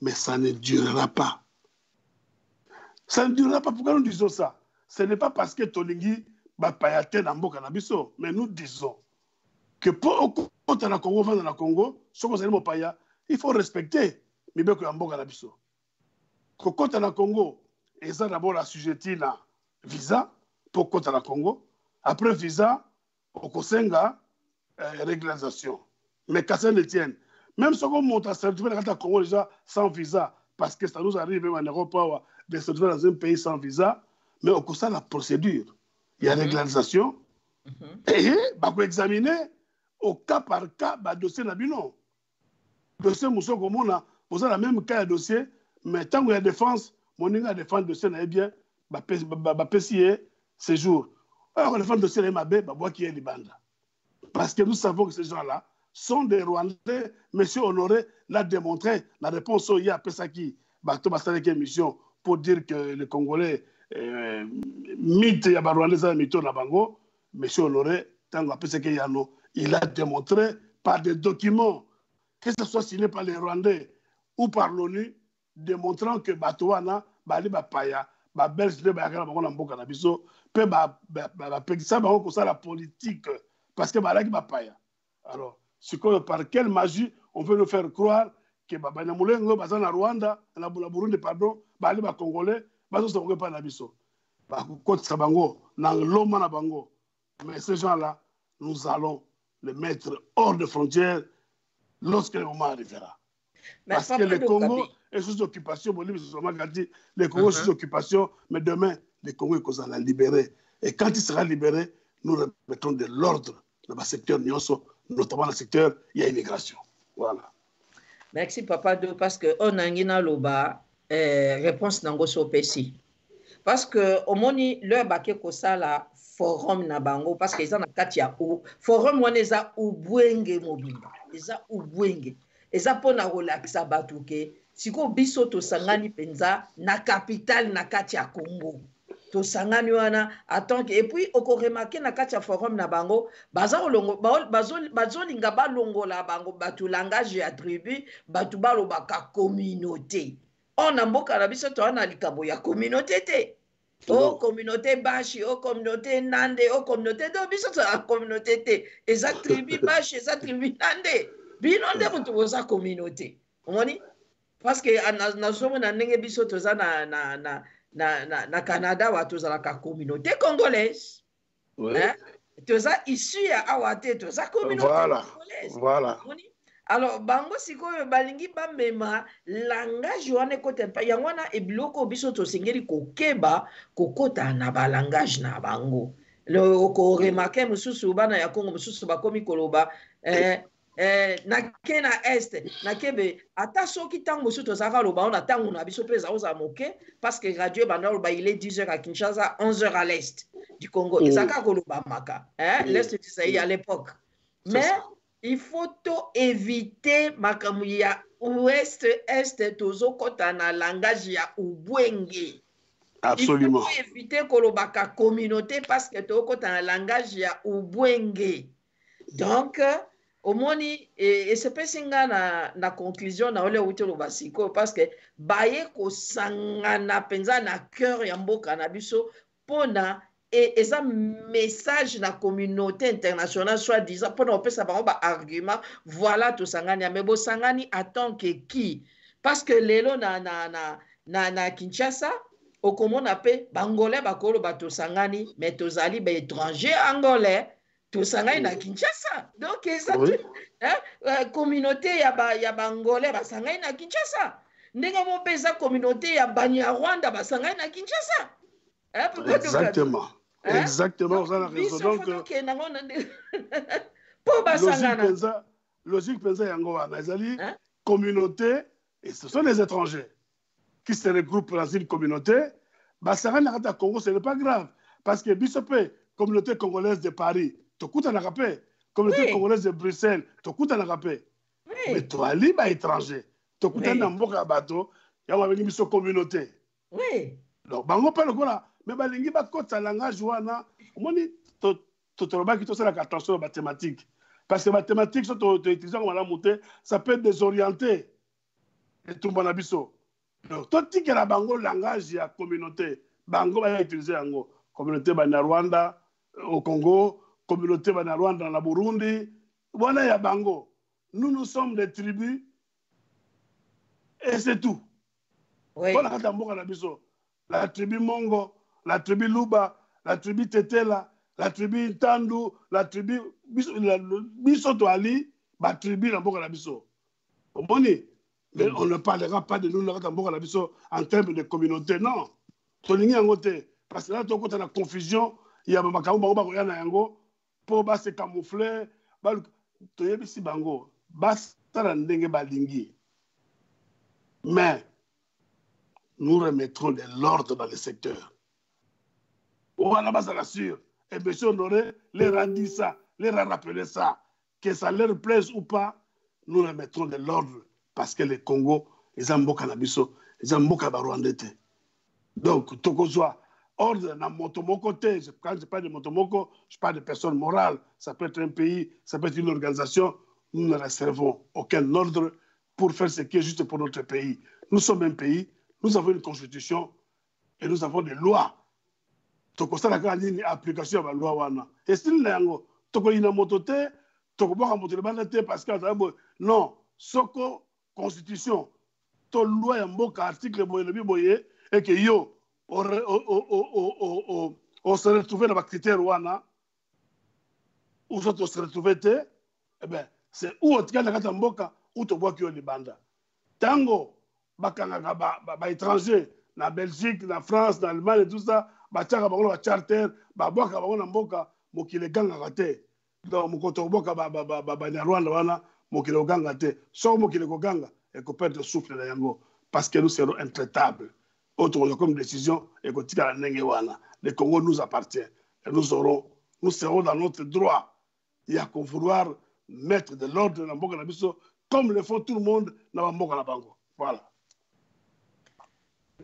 Mais ça ne durera pas. Ça ne durera pas. Pourquoi nous disons ça? Ce n'est pas parce que Tolingi va payater dans Mboka Nabiso, mais nous disons que pour quand on a Congo, dans le Congo, il faut respecter Mibeko Mboka Nabiso. Quand on a Congo, et ça d'abord assujetti à visa pour quand on a Congo, après visa, au Kosenga, régularisation. Mais qu'à ça ne tienne. Même si on monte à certificat dans le Congo déjà sans visa, parce que ça nous arrive même en Europe de se trouver dans un pays sans visa, mais au Kosa la procédure. Il y a régularisation. Et il faut examiner au cas par cas le dossier Nabino. Le dossier Mousso Komona, vous avez le même cas de dossier, mais tant qu'il y a défense, mon a défense de dossier, bien, PCA, séjour. Alors, la défense de dossier, parce que nous savons que ces gens-là sont des Rwandais. Monsieur Honoré l'a démontré. La réponse au IA Pesaki, mission pour dire que les Congolais mythe ya Rwandais dans mytho na bango. Monsieur Honoré, il a démontré par des documents, que ce soit signé par les Rwandais ou par l'ONU, démontrant que Batouana, Bali Bapaya, Belge, Mboka Nabiso, peut ça la politique, parce que Balaki Bapaya. Alors, par quelle magie on veut nous faire croire que Banyamulenge, Bazana Rwanda, la Burundi, pardon, Bali Congolais, Bazo ne pas Nabiso. Côte Sabango, dans l'Oma Nabango. Mais ces gens-là, nous allons les mettre hors de frontières lorsque le moment arrivera. Parce que le Congo est sous occupation, le Congo est sous occupation, mais demain, le Congo est libéré. Et quand il sera libéré, nous remettons de l'ordre dans le secteur Nyonso, notamment dans le secteur immigration. Voilà. Merci, Papa Do, parce que on a une loba réponse nango so pesi. Parce que au moni leur baké ko sala forum na bango parce que ils en a katia ou forum wana eza ubwenge mobimba eza ubwenge eza pona relaxa batuke siko biso to sangani penza na capitale na katia Congo to sangani wana attends et puis oko remarquer na katia forum na bango baza longo bazo linga ba longola bango batu langage ya tribu batu balo baka communauté on a mboka na biso to na likabo ya communauté te o communauté bashi o communauté nande o communauté do biso to a communauté te eza tribu bashi eza tribu nande bino nde mutu boza communauté omoni parce que na zomo na ndenge biso to za na Canada wa to za la communauté congolaise hein to za issu ya awate to za communauté congolaise voilà. Alors, bango sikoyo balingi bamema langage wana ekota mpa yango wana ebiloko biso tosengeli kokeba kokota na balangage na bango oko remarke mosusu bana ya Congo mosusu bakomi koloba nake na este nakebe ata soki ntango mosusu tozalaka loba ona ntango na biso mpe ezala moke parce que radio banda loba il est 10h à Kinshasa 11h à l'est du Congo ezalaka koloba maka l'est du Zaïre à l'époque mais il faut éviter makambo ya ouest est tozo kota na langage ya ubwenge. Absolument. Il faut éviter kolobaka communauté parce que to kota na langage ya ubwenge. Donc au moni et c'est pas singa na conclusion na ole uti lobasiko parce que baye ko sangana penza na cœur ya mboka na biso pona et ça message na communauté internationale soit disant pour nous ça ba argument voilà tout sangani mais bo sangani attend que qui parce que lelo na Kinshasa au comment on appelle bangolais bakolo bato sangani mais tozali ba étranger angolais tout sangani na Kinshasa donc ça communauté ya bangolais ba sangani na Kinshasa ndenge mo pesa communauté ya Banyarwanda ba sangani na Kinshasa exactement. Exactement, ça a raison. Donc, logique pensa yango wana communauté et ce sont les étrangers qui se regroupent dans une communauté. Basara na Congo, ce n'est pas grave parce que bisope communauté congolaise de Paris, tokuta na rapé, communauté congolaise de Bruxelles, tokuta na rapé. Mais toi ali ba étranger, tokuta na mboka bato, yango avec biso communauté. Oui. Donc bango pa lokola mais balingi bakota langage wana omoni totolobaki tosalaka attention aux mathématiques parce que mathématiques so toutilisaka malamu te ça peut désorienter etumba na biso donc totikela bango langage ya communauté bango baya utiliser yango communauté Banyarwanda au Congo communauté Banyarwanda na Burundi wana ya bango nous sommes des tribus et c'est tout voilà kata mboka na biso la tribu Mongo, la tribu Luba, la tribu Tetela, la tribu Tandu, la tribu Biso Toali, la tribu Namboka Labiso. Mais on ne parlera pas de nous Namboka Labiso en termes de communauté, non. Tolingi Angote, parce que là, tu as la confusion, il y a Makaou Bango Yana Yango, pour se camoufler, tu y a ici Bango, Basta Ndenge Balingi. Mais, nous remettrons de l'ordre dans le secteur. On va là-bas, ça l'assure. Et M. Honoré leur a dit ça, leur a rappelé ça. Que ça leur plaise ou pas, nous remettrons de l'ordre. Parce que le Congo, ils ont beaucoup d'Abisso, ils ont beaucoup de donc, tout qu'on soit ordre dans Motomoko, quand je parle de Motomoko, je parle de personnes morales. Ça peut être un pays, ça peut être une organisation. Nous ne réservons aucun ordre pour faire ce qui est juste pour notre pays. Nous sommes un pays. Nous avons une constitution et nous avons des lois. Toko sala ka nini application ba loi wana. Et style na yango toko ina motote, toko boka motote bana te parce que non, soko constitution to loi ya mboka article boye le boye et que yo on se retrouve dans les critères wana ou on se retrouve te eh ben c'est où tu kana kata mboka ou to boka yo libanda. Tango étranger na Belgique, na France, na Allemagne et tout ça, batiaka bango na charter, babwaka bango na mboka mokile ganga te. Donc mokoto boka Banyarwanda wana mokile oganga te. So mokile koganga et ko perdre souffle na yango parce que nous serons intraitables. Autre comme décision et ko tika na ndenge wana. Le Congo nous appartient et nous serons dans notre droit. Il y a qu'à vouloir mettre de l'ordre dans mboka na biso comme le font tout le monde na mboka na bango. Voilà.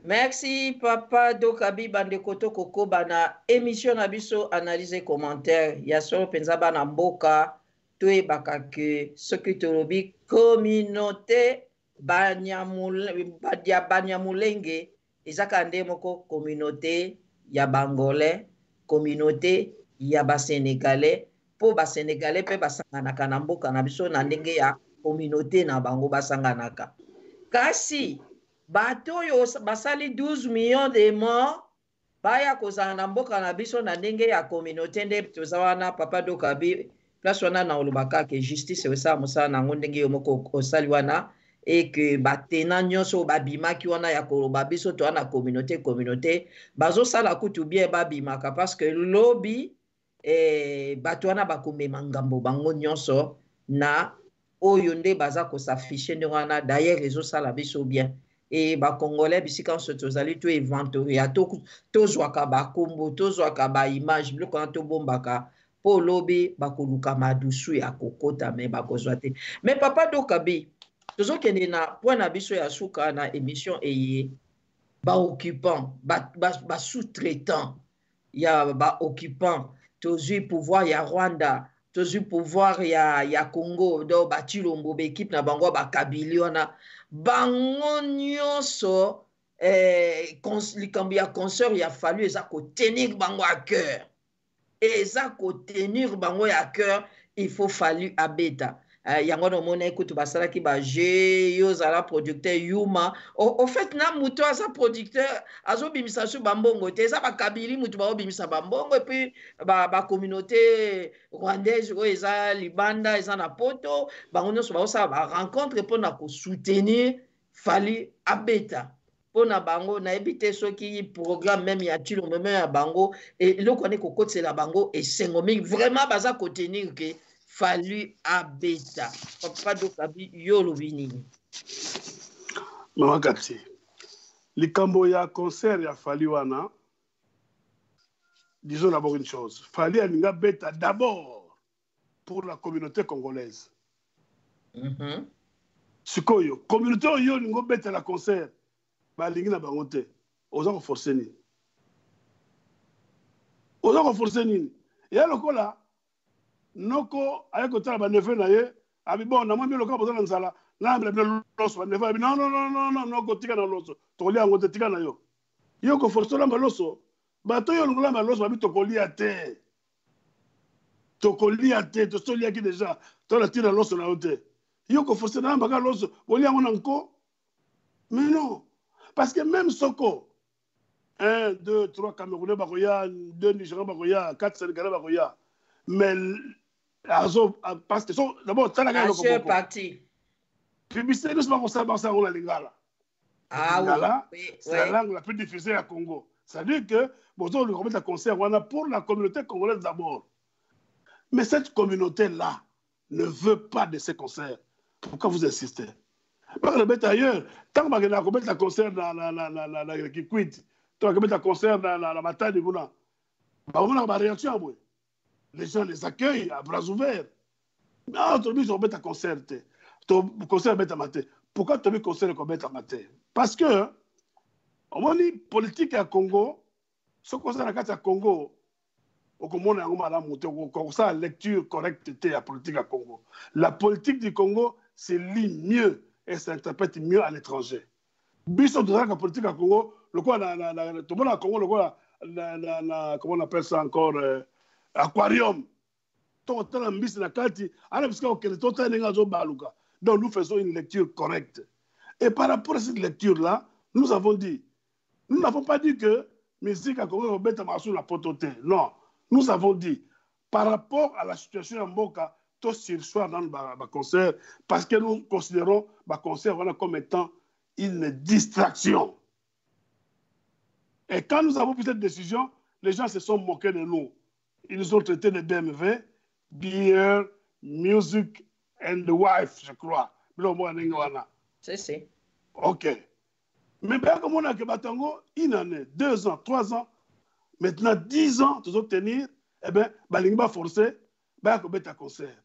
Merci Papa Dokabi Bandekoto Koko bana émission na biso analyse et commentaire ya solo penza bana mboka toye bakake soki tolobi communauté Banyamulenge ezaka nde moko communauté ya Bangolais, communauté ya Basénégalais po Basénégalais pe basanganaka na mboka na biso na ndenge ya communauté na bango basanganaka. Kasi bato yo basali 12 millions de morts baya kozala na mboka na biso na ndenge ya communauté nde toza wana Papa Dokabi place wana na olobaka ke justice osala mosala nango ndenge yo moko osali wana et que batena nyonso babimaki wana ya koloba biso to wana communauté bazosala kutu bien babimaka parce que lobi bato wana bakomema ngambo bango nyonso na oyo nde baza kosafishe nde wana d'ailleurs ezosala biso bien et ba Congolais bisika nso tozali to inventoria tozwaka bakombo tozwaka baimage biloko wana tobombaka po lobi bakoluka madusu ya kokota me bakozwa te. Mais Papa Dokabi tozokende na point na biso ya suka na émission eye baoccupant sous-traitant ya baoccupant tozwi pouvoir ya Rwanda tozwi pouvoir ya Congo do Batilombo bekipe na bango bakabili wana bango nyonso likambo ya concert ya fallu eza kotenir bango à cœur eza kotenir bango ya cœur il faut fallu abeta yango no mona ekutu basalaki ba jeu yo zala producteur Yuma au fait na muto aza producteur azobimisa su bambongo te eza bakabili mutu baobimisa bambongo et puis ba communauté rwandaise oyo eza libanda eza na poto bango nyonso baosala ba rencontre mpona kosoutenir fali abeta mpona bango nayebi te soki programme même ya tilo meme ya bango eloko wana ekokotisela bango esengo mingi vraiment baza kotenir ke fallu abeta. Papa Dokabi yolobi nini? Mama Kapsi, likambo ya concert ya Fali wana, disons d'abord une chose. Fali alinga beta d'abord pour la communauté congolaise. Sikoyo, communauté oyo lingo beta la concert, ba lingi na bango te. Oza ko forcer ni. Oza ko forcer ni. Ya lokola noko ayeko tala ba neve na ye abi bon na mwambi loka bozala nzala na mbele bino loso ba neve abi non noko tika na loso tokolia ngo te tika na yo ko forcer la loso ba to yo ngola loso abi tokolia te to solia ki déjà to la tina loso na hote yo ko forcer na mbaka loso bolia ngo nko mais non parce que même soko 1 2 3 Camerounais bakoya 2 Nigériens bakoya 4 Sénégalais bakoya mais parce que d'abord ça la partie publicité nous sommes ça la lingala c'est la langue la plus diffusée à Congo, ça veut dire que bonjour le remettre à concert on a pour la communauté congolaise d'abord, mais cette communauté là ne veut pas de ces concerts. Pourquoi vous insistez? Pas le mettre ailleurs tant que on remettre à concert dans la Kikwit, tant que mettre à concert dans la bataille de Gouna, on a réaction moi. Les gens les accueillent à bras ouverts. Non, tu as mis à concert. Concert à maté. Pourquoi tu as mis concert à maté? Parce que, on dit politique à Congo, ce concert à Congo, on a une lecture correcte de la politique à Congo. La politique du Congo se lit mieux et s'interprète mieux à l'étranger. Biso de la politique à Congo, le quoi, tout le monde à Congo, le quoi, comment on appelle ça encore? Aquarium. Donc nous faisons une lecture correcte. Et par rapport à cette lecture-là, nous avons dit, nous n'avons pas dit que musique a Congo la pototé. Non. Nous avons dit, par rapport à la situation en Mboka, tout sur soir dans le concert, parce que nous considérons le concert comme étant une distraction. Et quand nous avons pris cette décision, les gens se sont moqués de nous. Ils nous ont traités de BMW, Beer, Music and the Wife, je crois. C'est. Ok. Mais bien, comme on a que Batango, une année, 2 ans, 3 ans, maintenant 10 ans, tu dois tenir, eh bien, Balingba forcé, ben, que bête à concert.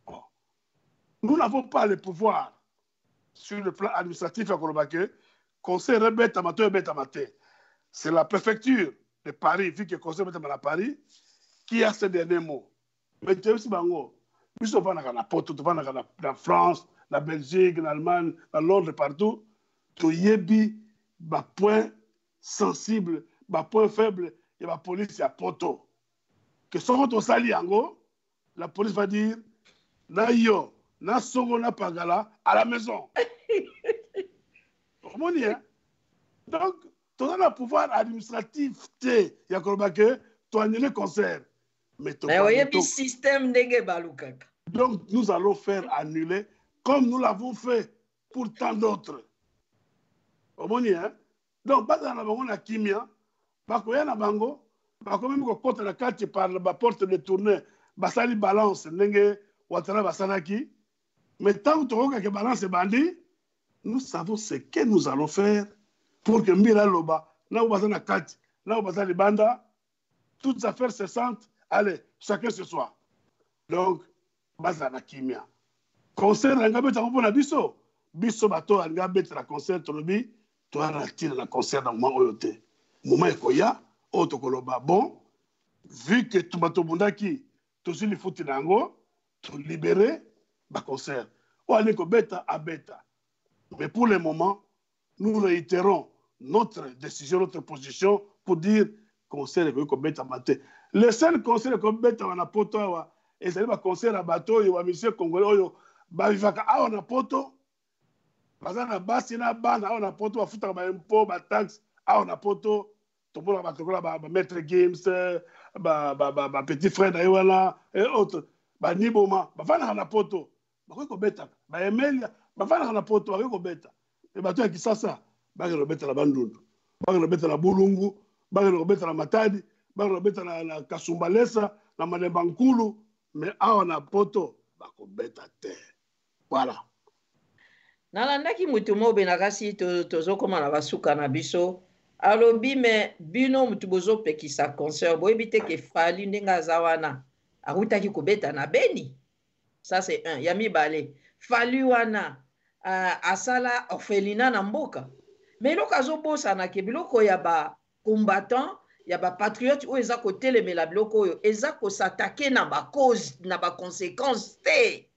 Oh. Nous n'avons pas le pouvoir sur le plan administratif à Kolobake, concert est bête amateur, bête amateur. C'est la préfecture de Paris, vu que le conseil est à Paris, qui a ces derniers mots. Mais tu sais aussi, Bango, nous sommes pas en Porto, nous sommes en France, en Belgique, en Allemagne, dans Londres, partout. Tu y as point sensible, point faible, et la police à Porto. Que si on sali Ango, la police va dire, na yo, na songo, na pagala, à la maison. Comment dire? Donc, tu as le pouvoir administratif, il y a que tu as annulé le concert. Mais oui, il y a un système de Baloukak. Donc, nous allons faire annuler comme nous l'avons fait pour tant d'autres. Donc, on a Kimia, na bango, même quand la carte par la porte de tournée, basali balance, nenge watara basanaki. Mais tant que tu as balance bandi, nous savons ce que nous allons faire pour que Mira Loba, là où on a Kati, là où on a les bandas, toutes les affaires se sentent, allez, chacun ce soir. Donc, Bazana Kimia. Concert, on a un biso. Biso bato, on a un concert, tu as un concert dans le moment où tu es. Moment ekoya, otokoloba. Bon, vu que tu bato bundaki, tu as les foutu nango, tu libéré, ba concert. Ou allez ko beta à beta. Mais pour le moment, nous réitérons notre décision, notre position pour dire concert est comme bête à mater. Le seul concert comme bête à poto, et c'est le concert à bateau, et à monsieur congolais, bavivaka a on a poto, bazana basi na bana a on a poto, ba futa ba impôt, ba taxe a on a poto, to pour ba tokola ba maître games, ba petit frère d'ailleurs et autres, ba niboma, ba fana na poto, ba ko beta, ba emelia, ba fana na poto, ba ko beta. Et bato ya kisasa, bagi robeta na bandundu, bagi robeta na bulungu, bagi robeta na matadi, bagi robeta na kasumbalesa, na manembankulu, mais awa na poto, bako beta te. Voilà. Nalandaki mutu mo benaka si tozokoma na basuka na biso, alobi me bino mutu bozo pekisa concert, boyebi te ke fali ndenge aza wana, akutaki kobeta na Beni. Ça c'est un. Ya mibale. Fali wana, asala orphelinat na mboka. Mais eloko azobosana ke biloko ya ba combattant, ya ba patriote oyo eza kotelemela biloko oyo, eza kosatake na ba cause, na ba conséquence te.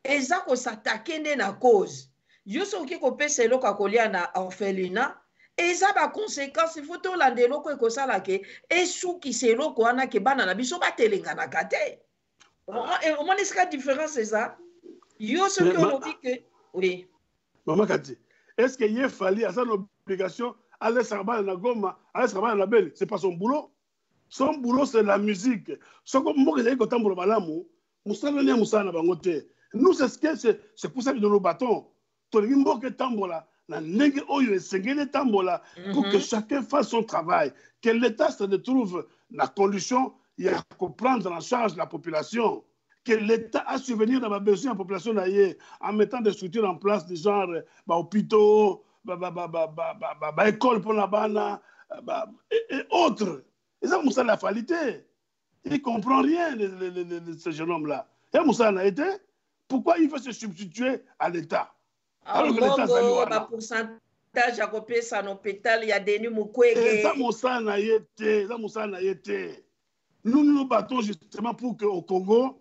Eza kosatake nde na cause. Yo soki kopesa eloko akolia na orphelinat, eza ba conséquence, il faut tolanda eloko ekosala ke esukisa eloko wana ke bana na biso batelenganaka te. Omoni esika différence eza? Yo soki olobi ke oui. Maman Kati, est-ce qu'il y a fallu à son obligation aller s'arbaner dans Goma, aller s'arbaner dans la Belle? C'est pas son boulot. Son boulot, c'est la musique. Nous, c'est pour ça que nous nous battons. Pour que chacun fasse son travail. Que l'État se retrouve la condition pour prendre en charge la population. Que l'État a subvenir dans les besoins de la population en mettant des structures en place, du genre hôpitaux, écoles pour la bana, et autres. Et ça, Moussa l'a falité. Il ne comprend rien de ce jeune homme-là. Et Moussa en a été. Pourquoi il veut se substituer à l'État? Alors que l'État, ça pourcentage à copier ça dans l'hôpital, il y a des Mukwege. Et ça, Moussa en a été. Ça, Moussa en a été. Nous nous battons justement pour qu'au Congo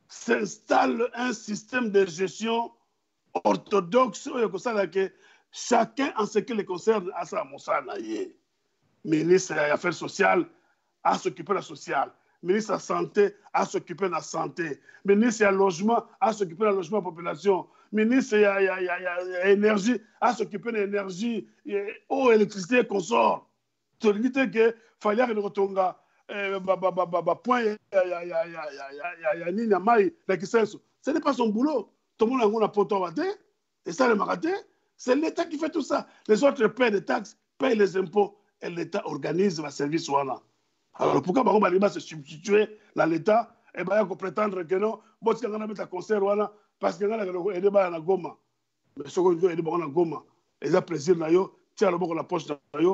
s'installe un système de gestion orthodoxe que chacun, en ce qui le concerne, a sa Moussa Naye. Ministre des Affaires sociales a s'occuper de la sociale. Ministre de la Santé a s'occuper de la santé. Ministre du Logement a s'occuper de la logement de la population. Ministre de l'énergie a s'occuper de l'énergie, eau, électricité et consort. Tu dis que fallait que nous retombions. Point, ce n'est pas son boulot. Tout le monde a un poto à et ça, le maraté, C'est l'État qui fait tout ça. Les autres paient des taxes, payent les impôts, et l'État organise le service. Alors pourquoi on va se substituer dans l'État et bien on prétendre que non, bon, si on a un concert, parce qu'on a un goma. Mais ce qu'on veut, c'est un goma. Ils ont plaisir, tiens le bon la poche, mais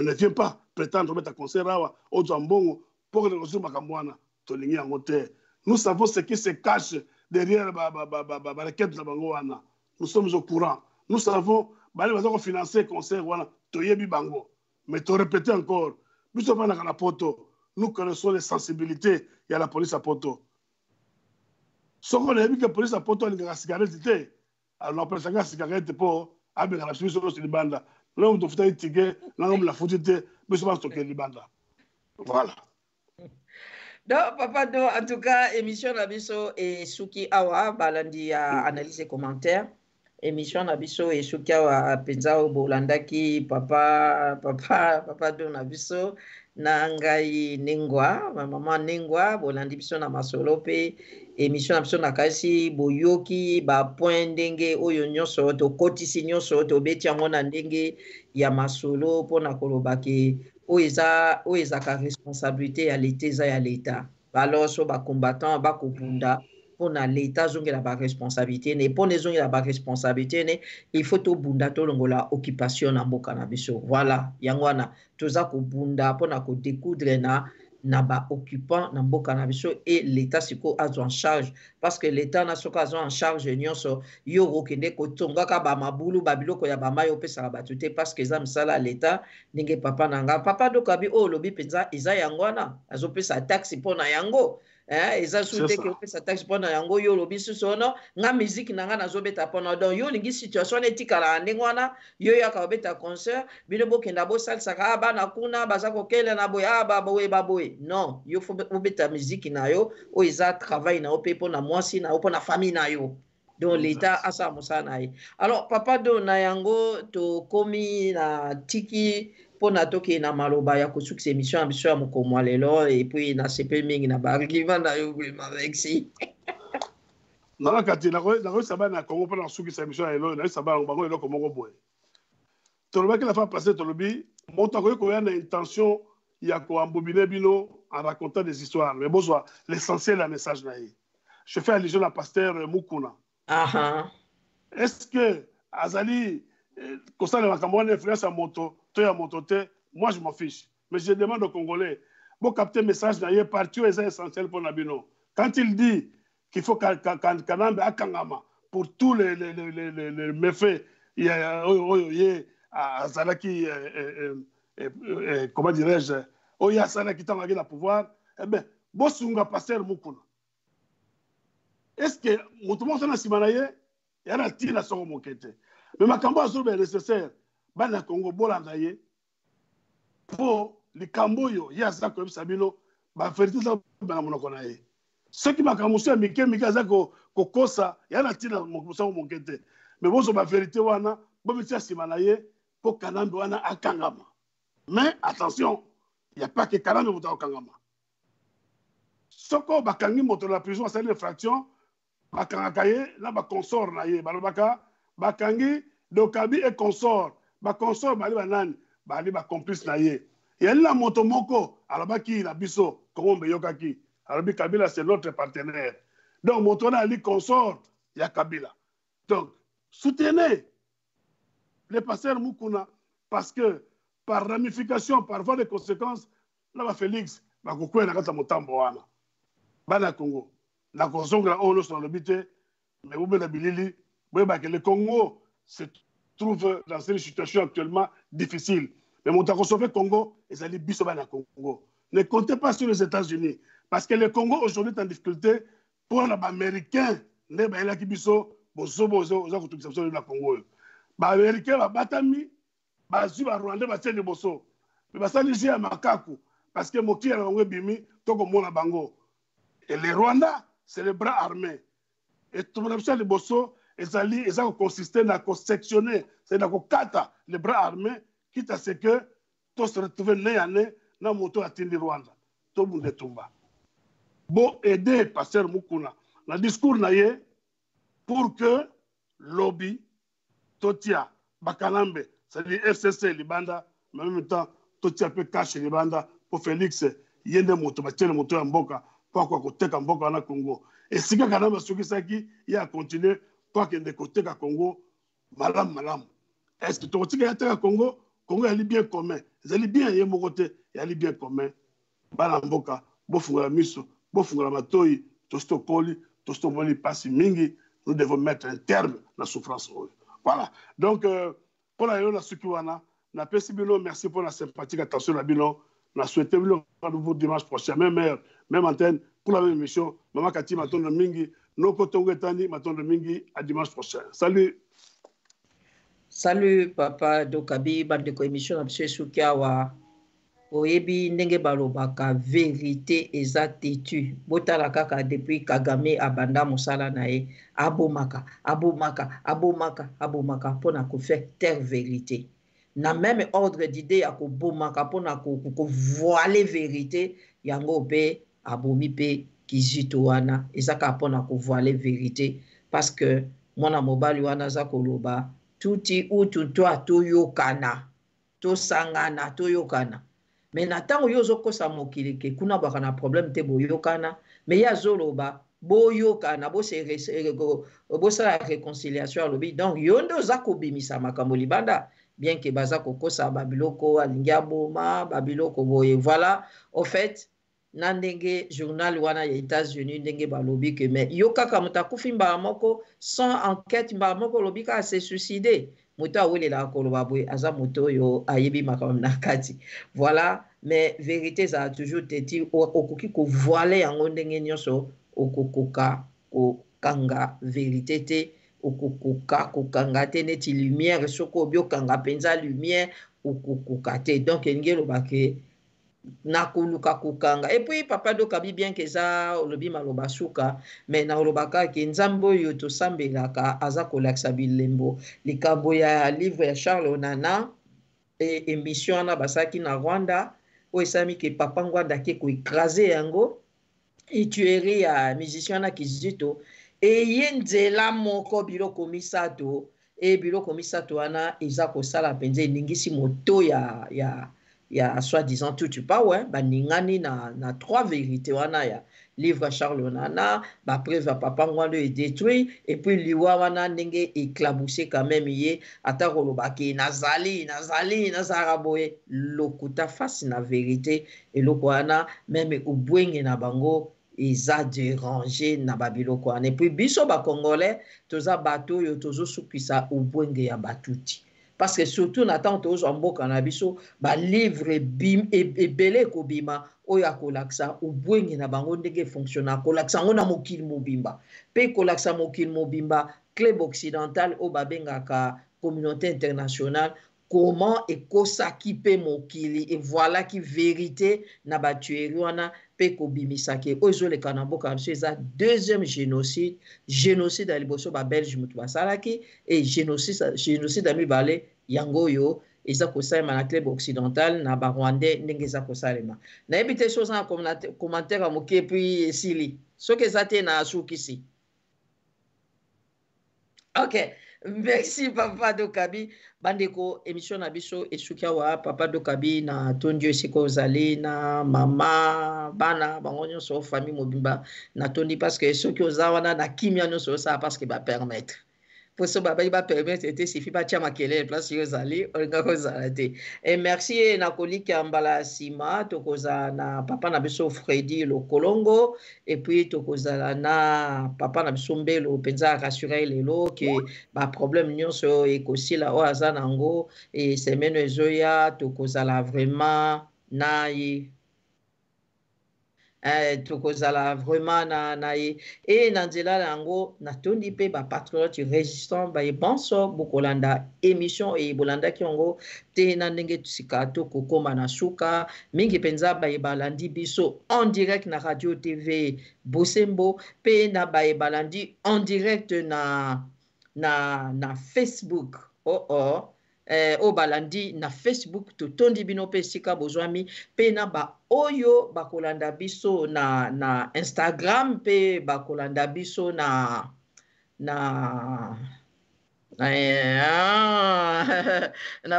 ne viens pas prétendre mettre un concert au jambon pour que les ressources macambouana. Nous savons ce qui se cache derrière la quête de la bangoana. Nous sommes au courant. Nous savons que financer le concert, mais tu répéter encore. Nous connaissons les sensibilités. Il y a la police à Poto. Si on a vu que la police à Poto, il y a une cigarette. Alors, on appelle ça cigarette pour abîmer la suite sur le banda. Là, on fait un ticket, là, on la foutu, mais on va stocker le banda. Voilà. Donc, papa, en tout cas, émission Nabiso et Suki Awa, balandi à analyse et commentaires. Émission Nabiso et Suki Awa, Penzao Bolandaki, papa do Nabiso, Nangai Nengwa, maman Nengwa, Bolandi Biso na Masolope, émission Nabiso Nakasi, Boyoki, ba point denge, oyo nyoso, to kotisi nyoso, to beti amona ndenge, ya masolo, pona kolobaki. Où ils ont la responsabilité à l'État et à l'État. Alors, so ba combattant, ba kopunda, pour l'État, ils ont la responsabilité. Ne pour les ont la responsabilité, il faut tout bunda to longola occupation na mboka na biso. Voilà, yangwana, toza ko bunda pour na ko découdre na ba occupant na mboka na biso et l'État siko a en charge parce que l'État na soko a en charge nyonso yo rokende ko tonga ka ba mabulu ba biloko ya ba mayo pesa ba batute parce que za msala l'État ninge papa nanga papa do kabi o lobi penza iza yangwana azo pesa taxe pona yango eza soute ke pesa taxe pona yango yo lobi susono nga musique nanga nazo beta pona donc yo lingi situation etikala ndengwana yo yaka beta concert bino bokenda bo salsa ka bana kuna baza kokela na boya baboye non yo faut beta musique na yo o eza travail na ope pona mwasi na opo na famille na yo donc l'État a sa musana. Alors papa do na yango to komi na tiki pona toke na maloba ya kosuki émission ambition ya mokomwa lelo et puis na sepe mingi na barigima na yo merci. Non kati na ko saba na Congo pona suki émission ya lelo na saba bango eloko moko boye. Toloba ki la fois passée tolobi moto ko ya na intention ya ko ambobiner bino en racontant des histoires mais bon soit l'essentiel la message na yi. Je fais allusion à pasteur Mukuna. Est-ce que Azali, constat de ma influence à moto, moi je m'en fiche. Mais je demande aux Congolais, pour capter le message, partout est essentiel pour Nabino. Quand il dit qu'il faut Kanambe à Kangama pour tous les méfaits, il y a Azalaki, comment dirais-je, il y a Azalaki qui est le pouvoir, eh bien, Bosunga pasteur Mukuna. Est-ce que mutumo sana simanaye yana tina songo mokete mais makambo azobe nécessaire bana Congo bolanda ye pour likambo yo ya za ko sabino ba ferité za bana monoko na ye ce qui makambo so mike za ko kosa yana tina songo mokete mais bozo ba vérité wana bo bitia simanaye pour Kanambe wana akangama mais attention il y a pas que Kanambe muta akangama soko bakangi moto la prison c'est une infraction bakangakaye na consort na ye balobaka bakangi Dokabi et consort consort bali banani bali complice na ye yella moto moko alobaki na biso Kombe yokaki alobi Kabila c'est notre partenaire donc moto na ali consort ya Kabila donc soutenez les pasteurs Mukuna parce que par ramification par voie de conséquences là Félix bakokwena na kata motambo wana bana Congo la consongra on sur l'habité mais vous la bilili que le Congo se trouve dans une situation actuellement difficile mais mon sauver Congo et ça dit biso bana Congo ne comptez pas sur les États-Unis parce que le Congo aujourd'hui est en difficulté pour les Américains ne ba la kibiso bozobo za kutukisa biso na Congo ba Américains ba batami ba zu ba Rwanda ba tene boso mais ba sali ya makaku parce que moki ya bango bimi toko mona bango et les Rwandais c'est le bras armé. Et tout le monde a dit que ça consistait à sectionner, c'est à kata les bras armés, quitte à ce que tout se retrouve nez à nez dans le moto à Tindi Rwanda. Tout le monde est tombé. Bon, aider pasteur Mukuna. Le discours n'a pour que lobby, totia Bakanambe, c'est-à-dire FCC Libanda, mais en même temps, totia peut cacher Libanda pour Félix, yende moto, batiele moto ya mboka, pour quoi koteka mboka na Congo. Et si Kanamba Sukisaki, il a continué, pour qu'il ne koteka Congo, malam. Est-ce que tu as été à Congo? Congo est bien commun. Ils bien, il y a mon côté, il y a bien commun. Balamboka, Bofungala Miso, Bofungala Matoi, Tostopoli, Tostopoli Passi Mingi, nous devons mettre un terme à la souffrance. Voilà. Donc, pour la Sukiwana, na Pesibilo, merci pour la sympathique attention à Bilon. On a souhaité un nouveau dimanche prochain, même heure, même antenne, pour la même émission. Maman Kati, Maton de Mingi, Noko Tongetani, Maton de Mingi, à dimanche prochain. Salut. Salut, Papa Dokabi, bande de émission na Monsieur Sukiawa. Oyebi ndenge balobaka vérité eza tetu. Botala kaka depuis Kagame abanda mosala na ye, abomaka pona ko faire taire vérité. Na même ordre d'idée ya ko bomaka pona ko voiler vérité, yango pe abomi pe kizito wana ezaka pona ko voiler vérité parce que mwana mobali wana za koloba tuti utu to toyokana to sangana toyokana. Mais na tango yo zokosa mokili ke kuna baka na problème te boyokana mais ya zoloba boyokana bosala réconciliation alobi donc yo nde oza kobimisa makambo libanda bien que baza kokosa babiloko alingi aboma babiloko boye voilà au fait na ndenge journal wana ya États-Unis ndenge balobi ke mais yo kaka moto akufi mbala moko sans enquête mbala moko lobi ka se suicider moto awelela koloba boye aza moto oyo ayebi makambo na kati voilà mais vérité ça toujours teti okoki ko voiler yango ndenge nyonso okokoka kokanga vérité te okokoka kokanga te neti lumière soko obiokanga penza lumière okokoka te donc elingi eloba ke nakoluka kokanga et puis Papa Dokabi bien que ça olobi maloba suka mais na olobaka ke nzambe oyo tosambelaka aza kolakisa bilembo likambo ya livre ya Charles Onana et émission wana basaki na Rwanda oyo esami ke Papa Ngwanda ke koécraser yango etuerie ya musicien na Kizito eye nzela moko biloko misato e biloko misato wana eza kosala mpenza eningisi moto ya soi-disant tutu pa ouais baningani na trois vérités wana ya livre Charles Onana ba preuve Papa Ngwanda est détruit et puis liwa wana ndenge éclaboussé quand même ye ata kolobaki nazali boye lokuta face na vérité et loko wana même ubwenge na bango eza dérangé na babiloko wana et puis biso ba congolais toza bato yo tozo sukisa ubwenge ya batuti parce que surtout na tant tozo mboka na biso ba livre bim ebele kobima oya kolaksa ubwenge na bango ndenge fonctionner kolaksa ngona mokili mobimba pe kolaksa mokili mobimba club occidental o babengaka communauté internationale comment ekosaki pe mokili et voilà qui vérité na batuerie wana pe kobimisaki ozoleka na mboka biso eza deuxième génocide ya liboso ba belge mutu basalaki et génocide ya mibale yango oyo eza kosalema na club occidental na barwandais ndenge eza kosalema nayebi te soki oza na commentaire ya moke puis esili soki eza te na asukisi ok. Merci Papa Dokabi bandeko émission na biso esuki awa Papa Dokabi na tondi esika ozali na mama bana bango nyonso famille mobimba na tondi parce que soki oza wana na kimia nyonso osala parce que ba permettre pour ça ba permettre ete sifi ba tia makelele place yo ozali olinga kozala te et merci na kolika mbala sima tokozala na papa na biso Freddy Lokolongo et puis tokozala na papa na biso Mbelo penza rassurer lelo ke ba problème nyonso ekosila o aza nango et semaine ezoya tokozala vraiment na tokozala vraiment na ye et na nzela yango natondi pe ba patriote résistant ba bonso bokolanda émission et bolanda ki yango te na ndenge tusika to kokoma na suka mingi penza ba balandi biso en direct na radio TV Bosembo pe na ba balandi en direct na Facebook o balandi na Facebook totondi bino pe sika bozwami pe na ba oyo bakolanda biso na Instagram pe bakolanda biso na Na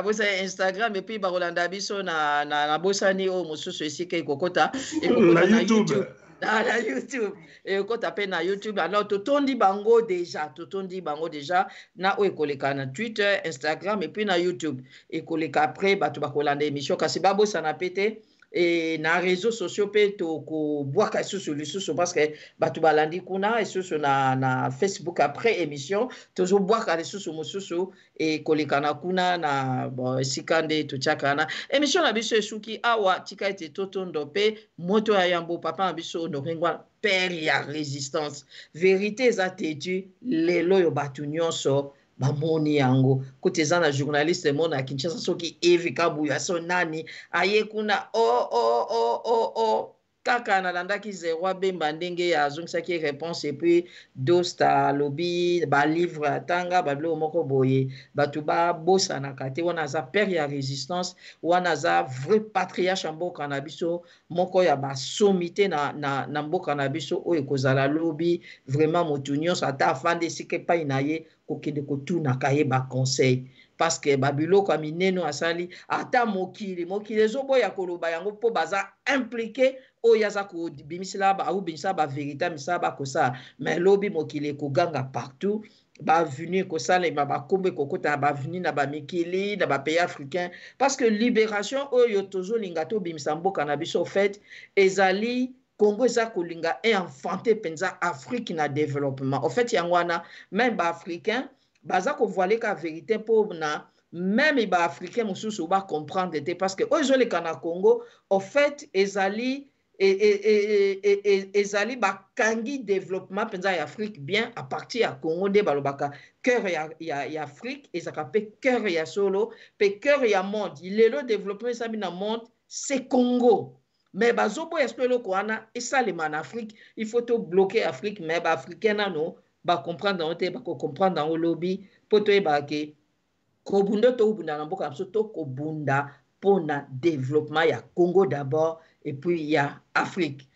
bosa Instagram et puis barolanda biso na bosa ni o mususu esika ekokota na YouTube. Na YouTube et okota pe na YouTube. Alors totondi bango déjà na o ekoleka na Twitter, Instagram et puis na YouTube ekoleka après batu bakolanda émission kasi babosa na pete et na réseaux sociaux pe to ko boaka susu lisusu parce que batu balandi kuna susu na Facebook après émission tozo boaka lisusu mususu et kolekana kuna na bon sikande to chakana émission na biso esuki awa tika ete totondo pe moto ya yambo papa na biso no rengwa père ya résistance vérité ezatetu lelo yo batu nyonso bamoni yango kote eza na journaliste mona ya Kinshasa soki Evi Kabuya so nani aye kuna kaka nalandaki zero abemba ndenge ya azongisaki réponse et puis dosta lobi balivre atanga babilo moko boye batu babosanaka te wana aza père ya résistance wana aza vrai patriarche ya mboka na biso moko ya basomi te na mboka na biso oyo ekozala lobi vraiment motu nyonso ata afandi esika epai na ye kokende kotunaka ye baconseil parce que babiloko ya mineno asali ata mokili ezoboya koloba yango mpo baza impliqué oyo aza kobimisela aubimisa bavérité misala bakosa mais lobi mokili ekoganga partout bavenu ekosalema bakombo ekokota bavenu na bamikili na bapays africain parce que libération oyo tozolinga tobimisa mboka na biso fait ezali Congo eza kolinga enfanté penza Afrique na développement. En fait, yango wana même ba africain baza ko voiler ka vérité pour na même ba africain mususu ba comprendre te parce que ozo le kana Congo en fait ezali ezali ba kangi développement penza ya Afrique bien à partir ya Congo de balobaka cœur ya Afrique ezaka pe cœur ya solo pe cœur ya monde. Le développement ça na monde c'est Congo. Mais bazobo espelo koana esalema en Afrique il faut to bloquer Afrique mais ba africain nano ba comprendre on te ba comprendre dans lobby poto e ba ke ko bunda to bunda na mboka so to ko bunda pona développement ya Congo d'abord et puis ya Afrique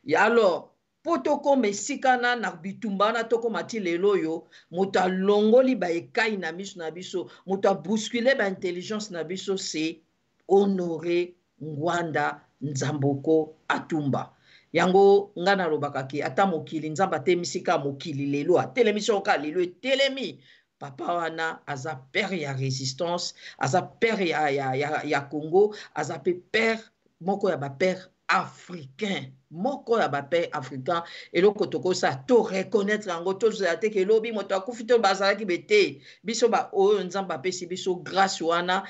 ya alors poto ko mesikana na bitumba na to ko mati lelo yo muta longoli ba ekai na miso na biso muta bousculer ba intelligence na biso c'est honorer Ngwanda Nzamboko Atumba yango ngana lobakaki ata mokili nzamba temisika mokili lelo atelemisi ka lelo telemi papa wana aza père ya résistance aza père ya Congo aza père moko ya ba père africain moko ya ba père africain eloko tokosa to reconnaître yango to zate ke lobi moto akufito bazalaki bete biso ba oyo nzamba pesi biso grâce wana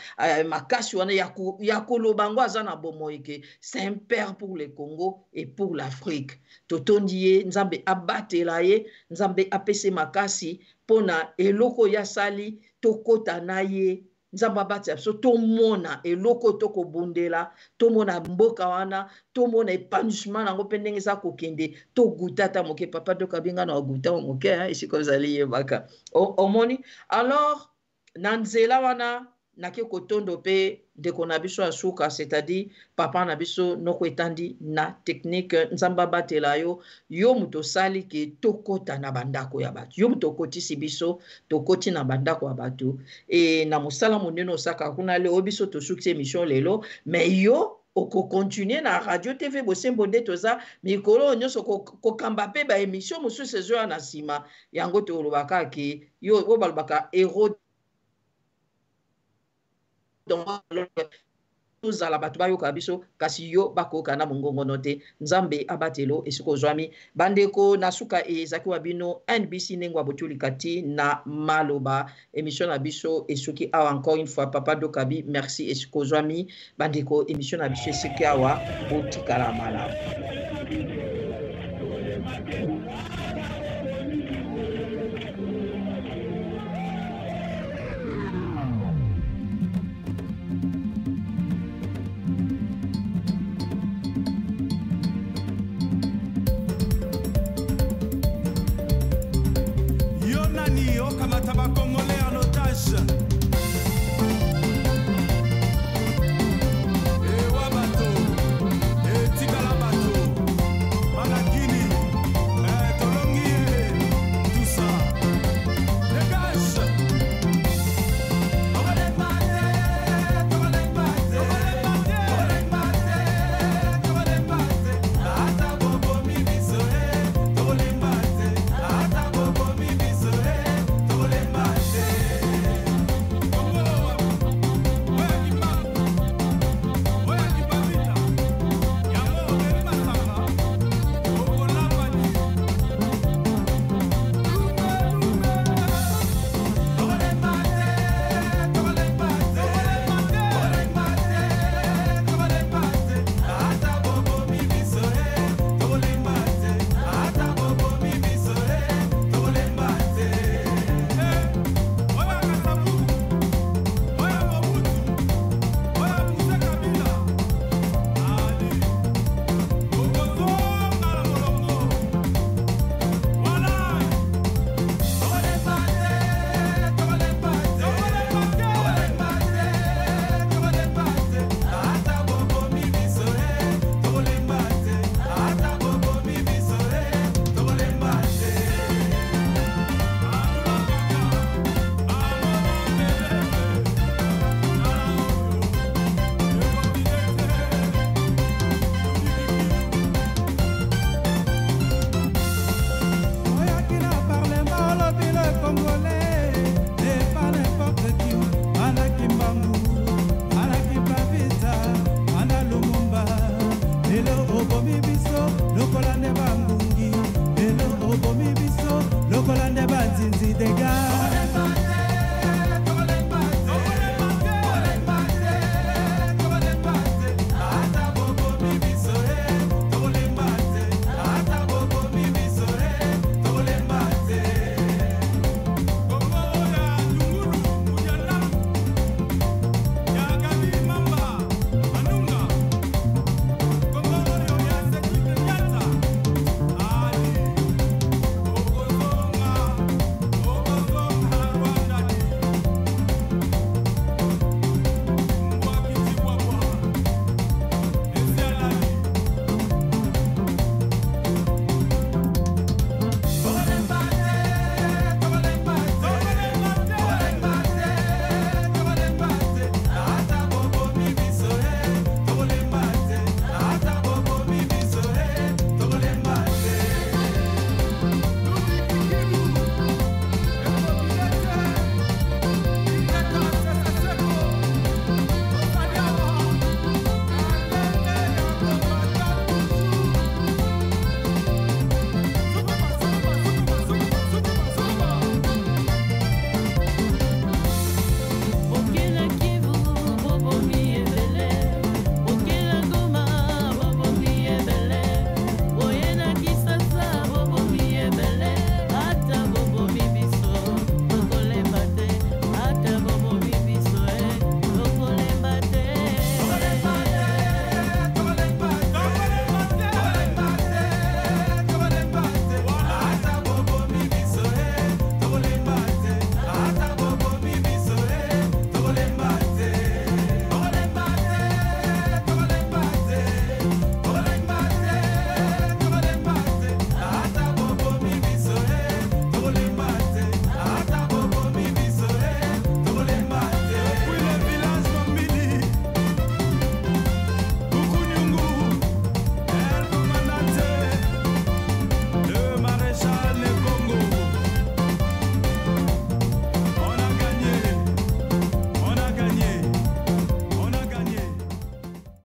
makasi wana ya kolobango aza na bomoike c'est un père pour le Congo et pour l'Afrique totondie nzambe abatela ye nzambe apese makasi pona eloko ya sali tokota na ye nzamba bati so to mona eloko to ko bundela to mona mboka wana to mona épanouissement nango pendenge za kokende to gutata moke papa to kabinga na guta moke isiko zali yebaka omoni alors nanzela wana nake kotondo pe ndeko na biso asuka c'est-à-dire papa na biso noko etandi na technique nzamba batela yo muto sali ke tokota na bandako ya batu yo muto kotisi biso tokoti na bandako ya batu et na musala moneno saka kuna le obiso to succès émission lelo mais yo oko continuer na radio TV bosembo nde toza mikolo nyonso ko kamba pe ba émission musu saison na sima yango to lobaka ke yo balobaka héros donc tozala bato bayoka biso kasi yo bakoka na mongongo note nzambe abatelo esiko zwami bandeko nasuka ezaki wa bino NBC nengwa botulika ti na maloba émission na biso esuki awa encore une fois papa Dokabi merci esiko zwami bandeko émission na biso esiki awa botikala malamu. Bato, Tigala Bato, Malakini, Nicolas Nema